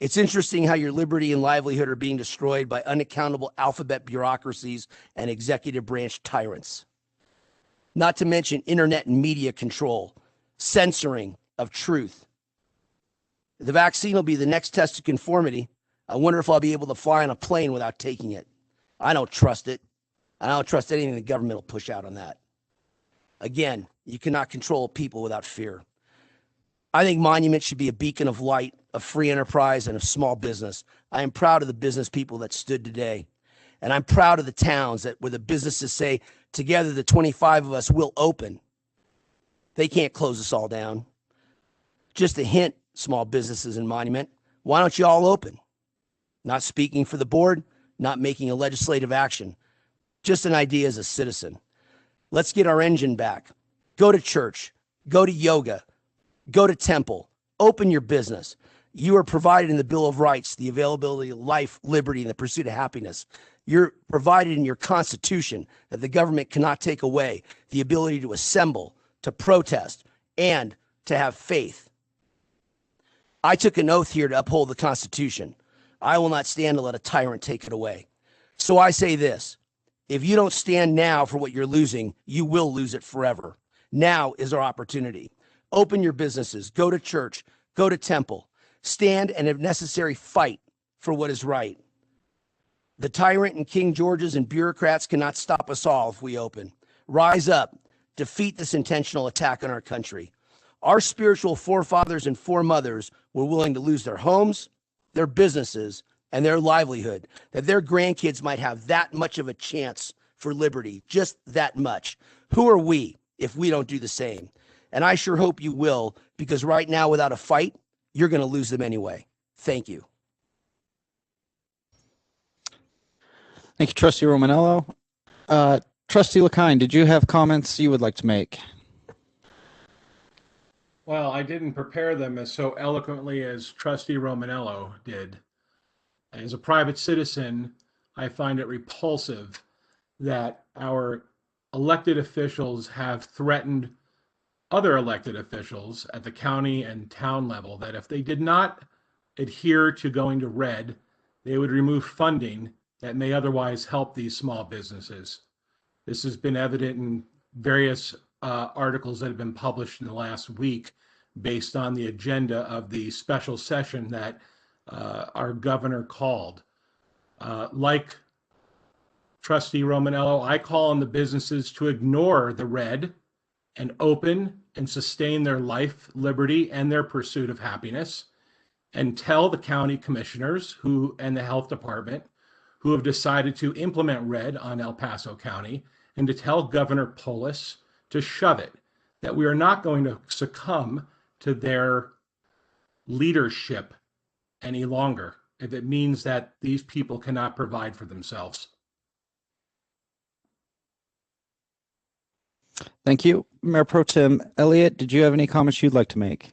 L: It's interesting how your liberty and livelihood are being destroyed by unaccountable alphabet bureaucracies and executive branch tyrants. Not to mention internet and media control, censoring of truth. The vaccine will be the next test of conformity. I wonder if I'll be able to fly on a plane without taking it. I don't trust it. I don't trust anything the government will push out on that. Again, you cannot control people without fear. I think Monument should be a beacon of light, of free enterprise, and of small business. I am proud of the business people that stood today. And I'm proud of the towns that where the businesses say, together the 25 of us will open. They can't close us all down. Just a hint, small businesses in Monument, why don't you all open? Not speaking for the board, not making a legislative action. Just an idea as a citizen. Let's get our engine back. Go to church, go to yoga, go to temple, open your business. You are provided in the Bill of Rights, the availability of life, liberty, and the pursuit of happiness. You're provided in your Constitution that the government cannot take away the ability to assemble, to protest, and to have faith. I took an oath here to uphold the Constitution. I will not stand to let a tyrant take it away. So I say this, if you don't stand now for what you're losing, you will lose it forever. Now is our opportunity. Open your businesses, go to church, go to temple, stand and if necessary, fight for what is right. The tyrant and King Georges and bureaucrats cannot stop us all if we open. Rise up, defeat this intentional attack on our country. Our spiritual forefathers and foremothers were willing to lose their homes, their businesses, and their livelihood, that their grandkids might have that much of a chance for liberty, just that much. Who are we if we don't do the same? And I sure hope you will, because right now, without a fight, you're going to lose them anyway. Thank you.
A: Thank you, Trustee Romanello. Trustee LaKine, did you have comments you would like to make?
G: Well, I didn't prepare them as so eloquently as Trustee Romanello did. As a private citizen, I find it repulsive that our elected officials have threatened other elected officials at the county and town level that if they did not adhere to going to red, they would remove funding that may otherwise help these small businesses. This has been evident in various articles that have been published in the last week based on the agenda of the special session that our governor called. Like Trustee Romanello, I call on the businesses to ignore the red and open and sustain their life, liberty, and their pursuit of happiness, and tell the county commissioners and the health department who have decided to implement red on El Paso County, and to tell Governor Polis to shove it, that we are not going to succumb to their leadership any longer if it means that these people cannot provide for themselves.
A: Thank you. Mayor Pro Tem Elliott, did you have any comments you'd like to make?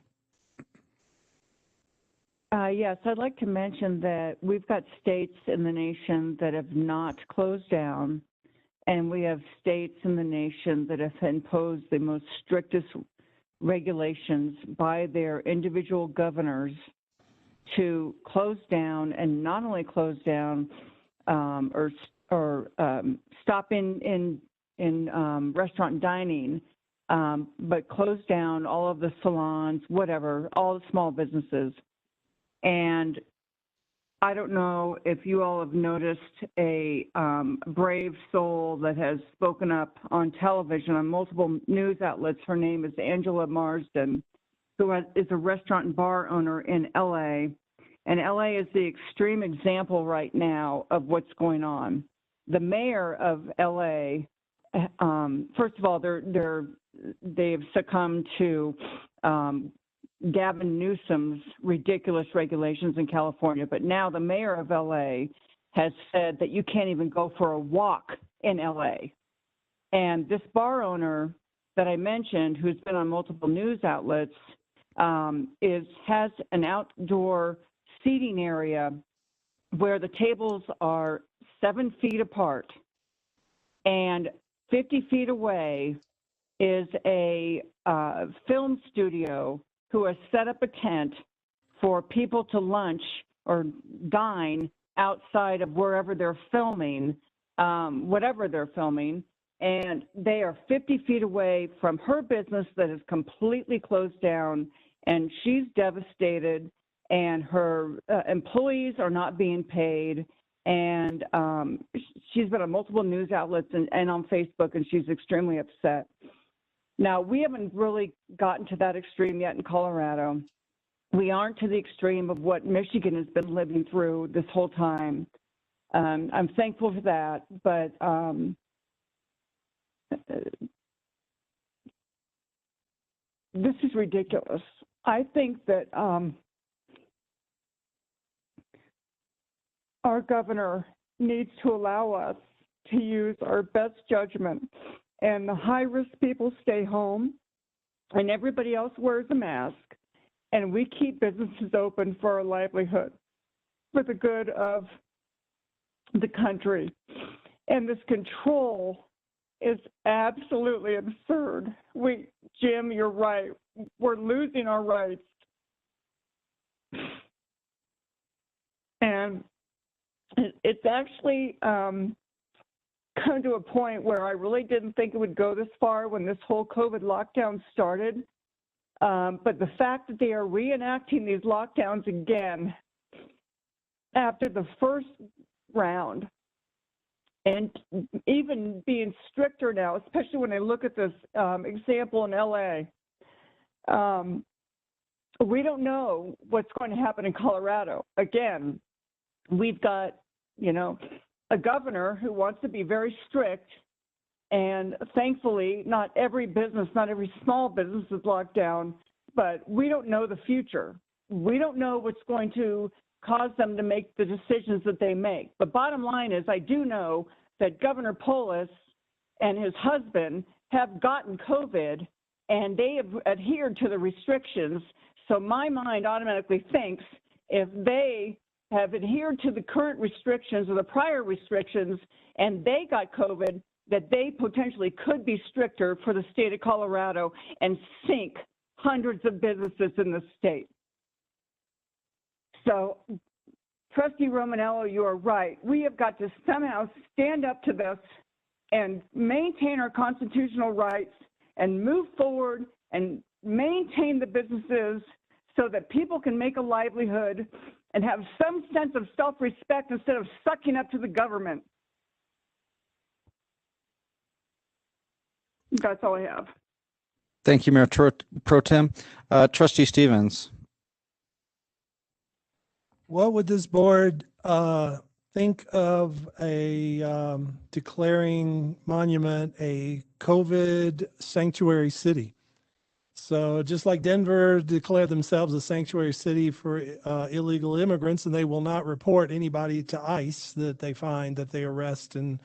S: Yes, I'd like to mention that we've got states in the nation that have not closed down, and we have states in the nation that have imposed the most strictest regulations by their individual governors to close down, and not only close down or stop in restaurant dining, but close down all of the salons, whatever, all the small businesses. And I don't know if you all have noticed a brave soul that has spoken up on television on multiple news outlets. Her name is Angela Marsden, who is a restaurant and bar owner in LA. And LA is the extreme example right now of what's going on. The mayor of LA, first of all, they've succumbed to Gavin Newsom's ridiculous regulations in California, but now the mayor of LA has said that you can't even go for a walk in LA. And this bar owner that I mentioned, who's been on multiple news outlets, has an outdoor seating area where the tables are 7 feet apart, and 50 feet away is a film studio who has set up a tent for people to lunch or dine outside of wherever they're filming, whatever they're filming. And they are 50 feet away from her business that is completely closed down, and she's devastated, and her employees are not being paid. And she's been on multiple news outlets and on Facebook, and she's extremely upset. Now, we haven't really gotten to that extreme yet in Colorado. We aren't to the extreme of what Michigan has been living through this whole time. I'm thankful for that, but this is ridiculous. I think that our governor needs to allow us to use our best judgment and the high-risk people stay home, and everybody else wears a mask, and we keep businesses open for our livelihood, for the good of the country. And this control is absolutely absurd. Jim, you're right. We're losing our rights. And it's actually come to a point where I really didn't think it would go this far when this whole COVID lockdown started. But the fact that they are reenacting these lockdowns again after the first round, and even being stricter now, especially when I look at this example in LA, we don't know what's going to happen in Colorado. Again, we've got, a governor who wants to be very strict, and thankfully, not every business, not every small business is locked down, but we don't know the future. We don't know what's going to cause them to make the decisions that they make. But bottom line is, I do know that Governor Polis and his husband have gotten COVID, and they have adhered to the restrictions. So my mind automatically thinks if they have adhered to the current restrictions or the prior restrictions and they got COVID, that they potentially could be stricter for the state of Colorado and sink hundreds of businesses in the state. So, Trustee Romanello, you are right. We have got to somehow stand up to this and maintain our constitutional rights and move forward and maintain the businesses so that people can make a livelihood and have some sense of self-respect instead of sucking up to the government. That's all I have.
A: Thank you, Mayor Pro Tem. Trustee Stevens.
E: What would this board think of a declaring Monument a COVID sanctuary city? So just like Denver declared themselves a sanctuary city for illegal immigrants, and they will not report anybody to ICE that they find, that they arrest and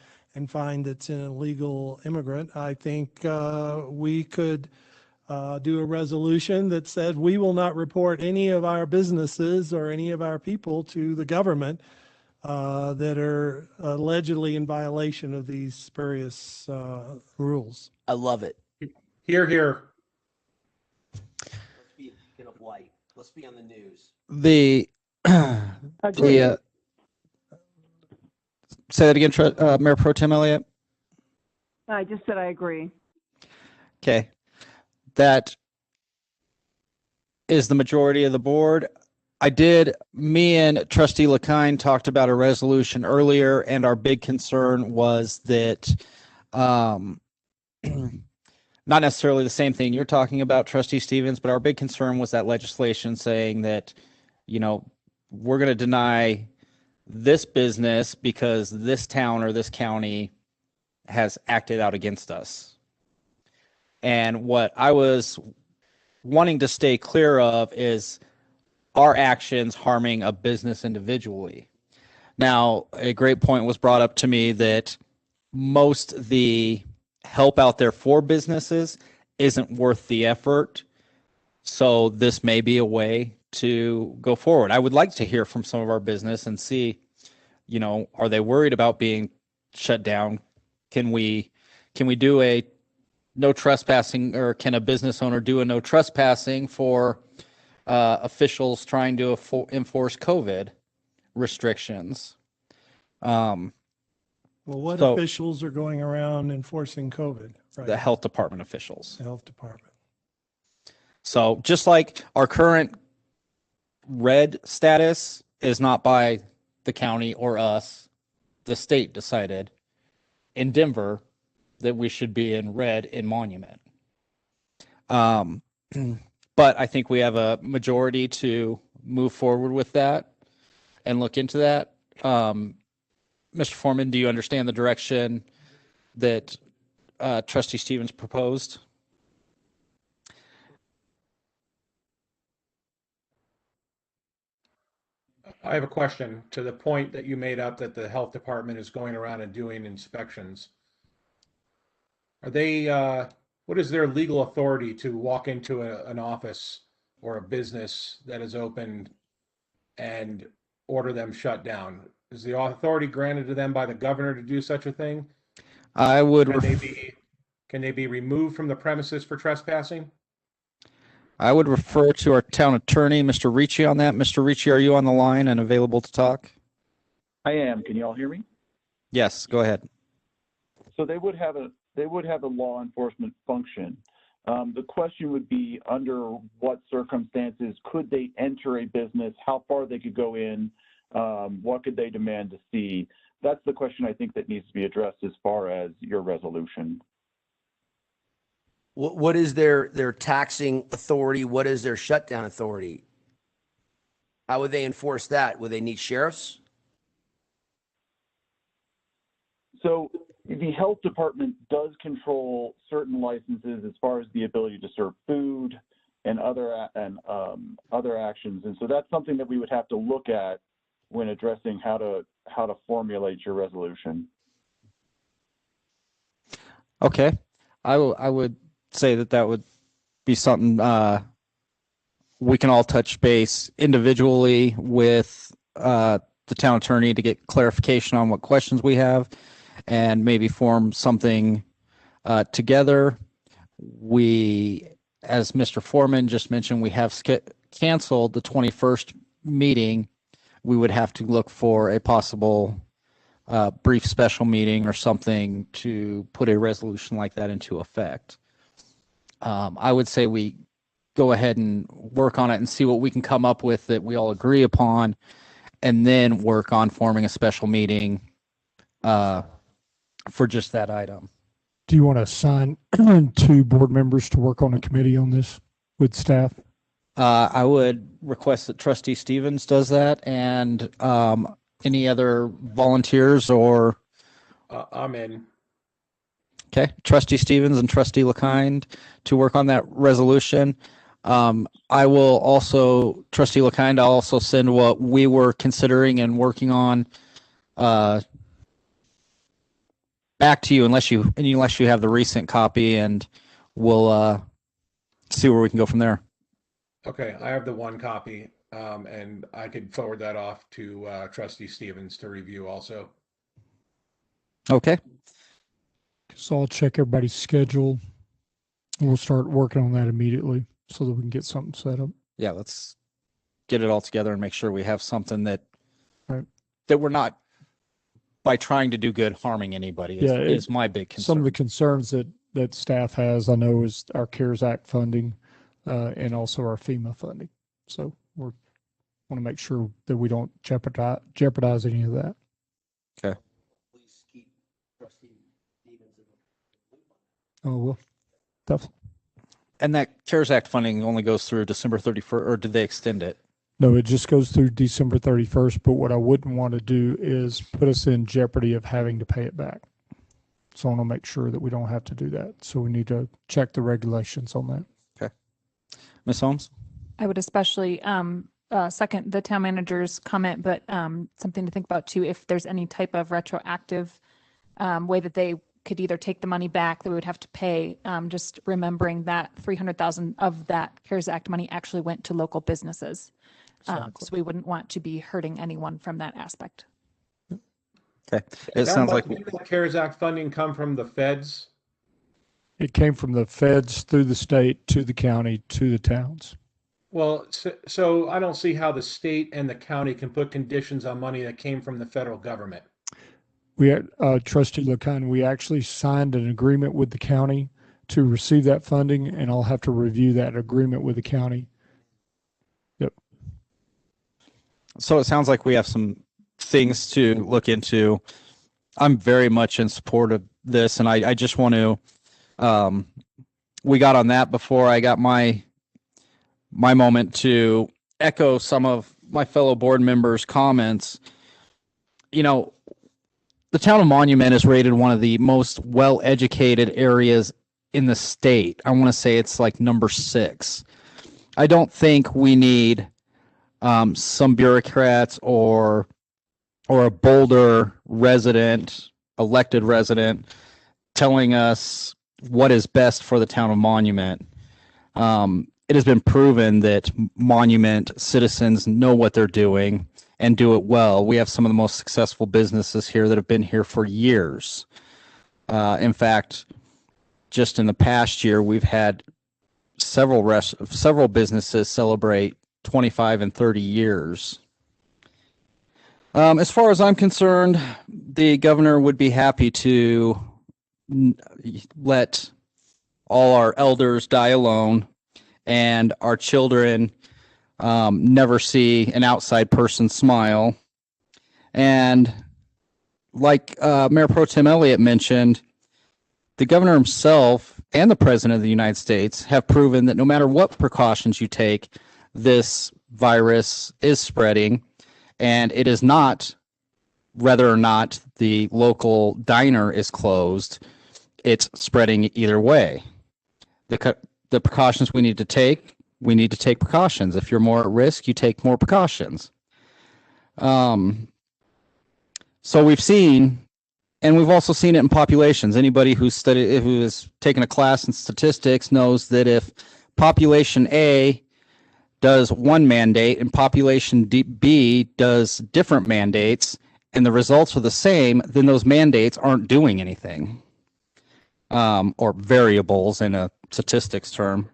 E: find that's an illegal immigrant. I think we could do a resolution that said we will not report any of our businesses or any of our people to the government that are allegedly in violation of these spurious rules.
L: I love it.
G: Hear, hear.
L: Let's be a beacon of light. Let's be on the news.
A: Say that again, Mayor Pro Tem Elliott.
S: I just said I agree.
A: Okay. That is the majority of the board. Me and Trustee LaKine talked about a resolution earlier, and our big concern was that not necessarily the same thing you're talking about, Trustee Stevens, but our big concern was that legislation saying that, we're going to deny this business because this town or this county has acted out against us. And what I was wanting to stay clear of is our actions harming a business individually. Now, a great point was brought up to me that most the help out there for businesses isn't worth the effort. So this may be a way to go forward. I would like to hear from some of our business and see, are they worried about being shut down? Can we do a no trespassing, or can a business owner do a no trespassing for officials trying to enforce COVID restrictions?
E: Well, what officials are going around enforcing COVID? Right?
A: The health department officials.
E: The health department.
A: So just like our current red status is not by the county or us, the state decided in Denver that we should be in red in Monument. But I think we have a majority to move forward with that and look into that. Mr. Foreman, do you understand the direction that Trustee Stevens proposed?
G: I have a question to the point that you made up that the health department is going around and doing inspections. Are they, what is their legal authority to walk into an office or a business that is open and order them shut down? Is the authority granted to them by the governor to do such a thing?
A: I would,
G: Can they be removed from the premises for trespassing?
A: I would refer to our town attorney, Mr. Ricci, on that. Mr. Ricci, are you on the line and available to talk?
T: I am. Can you all hear me?
A: Yes, go ahead.
T: So they would have a law enforcement function. The question would be, under what circumstances could they enter a business? How far they could go in? What could they demand to see? That's the question I think that needs to be addressed as far as your resolution.
L: What is their taxing authority? What is their shutdown authority? How would they enforce that? Would they need sheriffs?
T: So the health department does control certain licenses as far as the ability to serve food and other actions, and so that's something that we would have to look at when addressing how to formulate your resolution.
A: Okay, I would say that would be something we can all touch base individually with the town attorney to get clarification on what questions we have, and maybe form something together. We, as Mr. Foreman just mentioned, we have canceled the 21st meeting. We would have to look for a possible brief special meeting or something to put a resolution like that into effect. I would say we go ahead and work on it and see what we can come up with that we all agree upon, and then work on forming a special meeting for just that item.
N: Do you want to assign 2 board members to work on a committee on this with staff?
A: I would request that Trustee Stevens does that, and any other volunteers or.
G: I'm in.
A: Okay, Trustee Stevens and Trustee LeKind to work on that resolution. I will also, Trustee LeKind, I'll also send what we were considering and working on back to you, unless you have the recent copy, and we'll see where we can go from there.
G: Okay, I have the one copy, and I could forward that off to Trustee Stevens to review also.
A: Okay.
N: So I'll check everybody's schedule. We'll start working on that immediately so that we can get something set up.
A: Yeah, let's get it all together and make sure we have something that
N: Right.
A: that we're not, by trying to do good, harming anybody is my big concern.
N: Some of the concerns that staff has, I know, is our CARES Act funding and also our FEMA funding. So we want to make sure that we don't jeopardize any of that.
A: Okay.
L: Please keep Trustee Stevens in the loop on that.
N: Oh, well, definitely.
A: And that CARES Act funding only goes through December 31st, or did they extend it?
N: No, it just goes through December 31st, but what I wouldn't want to do is put us in jeopardy of having to pay it back. So I want to make sure that we don't have to do that. So we need to check the regulations on that.
A: Okay. Ms. Holmes?
M: I would especially second the town manager's comment, but something to think about too, if there's any type of retroactive way that they could either take the money back that we would have to pay, just remembering that 300,000 of that CARES Act money actually went to local businesses. So we wouldn't want to be hurting anyone from that aspect.
A: Okay. It sounds like
G: Didn't the CARES Act funding come from the feds?
N: It came from the feds through the state to the county to the towns.
G: Well, so I don't see how the state and the county can put conditions on money that came from the federal government.
N: We had, Trustee LeKind, we actually signed an agreement with the county to receive that funding, and I'll have to review that agreement with the county. Yep.
A: So it sounds like we have some things to look into. I'm very much in support of this, and I just want to, we got on that before I got my moment to echo some of my fellow board members' comments. You know, the town of Monument is rated one of the most well-educated areas in the state. I want to say it's like number 6. I don't think we need some bureaucrats or a Boulder resident, elected resident, telling us what is best for the town of Monument. It has been proven that Monument citizens know what they're doing and do it well. We have some of the most successful businesses here that have been here for years. In fact, just in the past year, we've had several businesses celebrate 25 and 30 years. As far as I'm concerned, the governor would be happy to let all our elders die alone and our children never see an outside person smile. And like Mayor Pro Tem Elliott mentioned, the governor himself and the president of the United States have proven that no matter what precautions you take, this virus is spreading, and it is not whether or not the local diner is closed, it's spreading either way. The precautions we need to take precautions. If you're more at risk, you take more precautions. So we've seen, and we've also seen it in populations. Anybody who has taken a class in statistics knows that if population A does one mandate and population B does different mandates, and the results are the same, then those mandates aren't doing anything, or variables in a statistics term.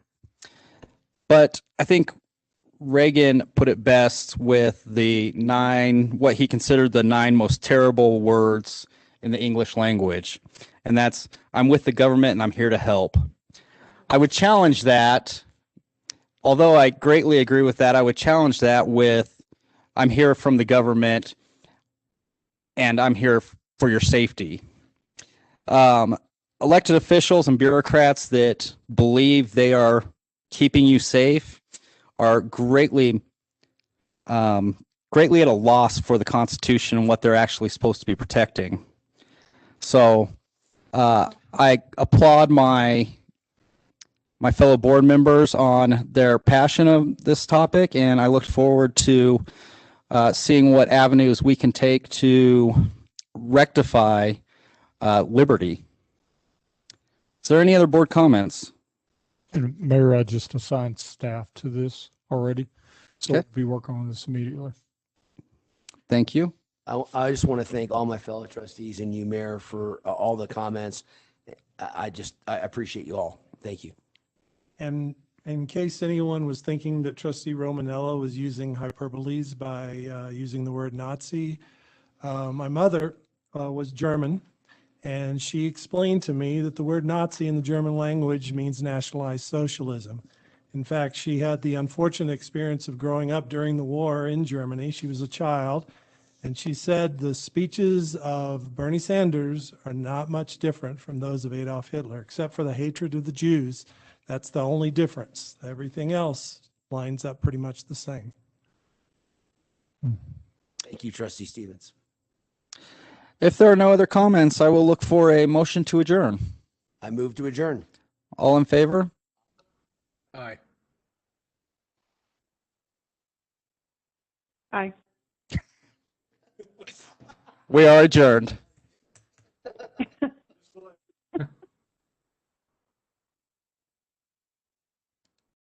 A: But I think Reagan put it best with what he considered the 9 most terrible words in the English language. And that's, I'm with the government and I'm here to help. I would challenge that, although I greatly agree with that, I would challenge that with, I'm here from the government and I'm here for your safety. Elected officials and bureaucrats that believe they are keeping you safe are greatly at a loss for the Constitution and what they're actually supposed to be protecting. So I applaud my fellow board members on their passion of this topic, and I look forward to seeing what avenues we can take to rectify liberty. Is there any other board comments?
N: And Mayor, I just assigned staff to this already, so
A: Okay.
N: we'll be working on this immediately.
A: Thank you.
L: I just want to thank all my fellow trustees and you, Mayor, for all the comments. I appreciate you all. Thank you.
E: And in case anyone was thinking that Trustee Romanella was using hyperboles by using the word Nazi, my mother was German, and she explained to me that the word Nazi in the German language means nationalized socialism. In fact, she had the unfortunate experience of growing up during the war in Germany. She was a child, and she said the speeches of Bernie Sanders are not much different from those of Adolf Hitler, except for the hatred of the Jews. That's the only difference. Everything else lines up pretty much the same.
L: Thank you, Trustee Stevens.
A: If there are no other comments, I will look for a motion to adjourn.
L: I move to adjourn.
A: All in favor?
G: Aye.
S: Aye.
A: We are adjourned.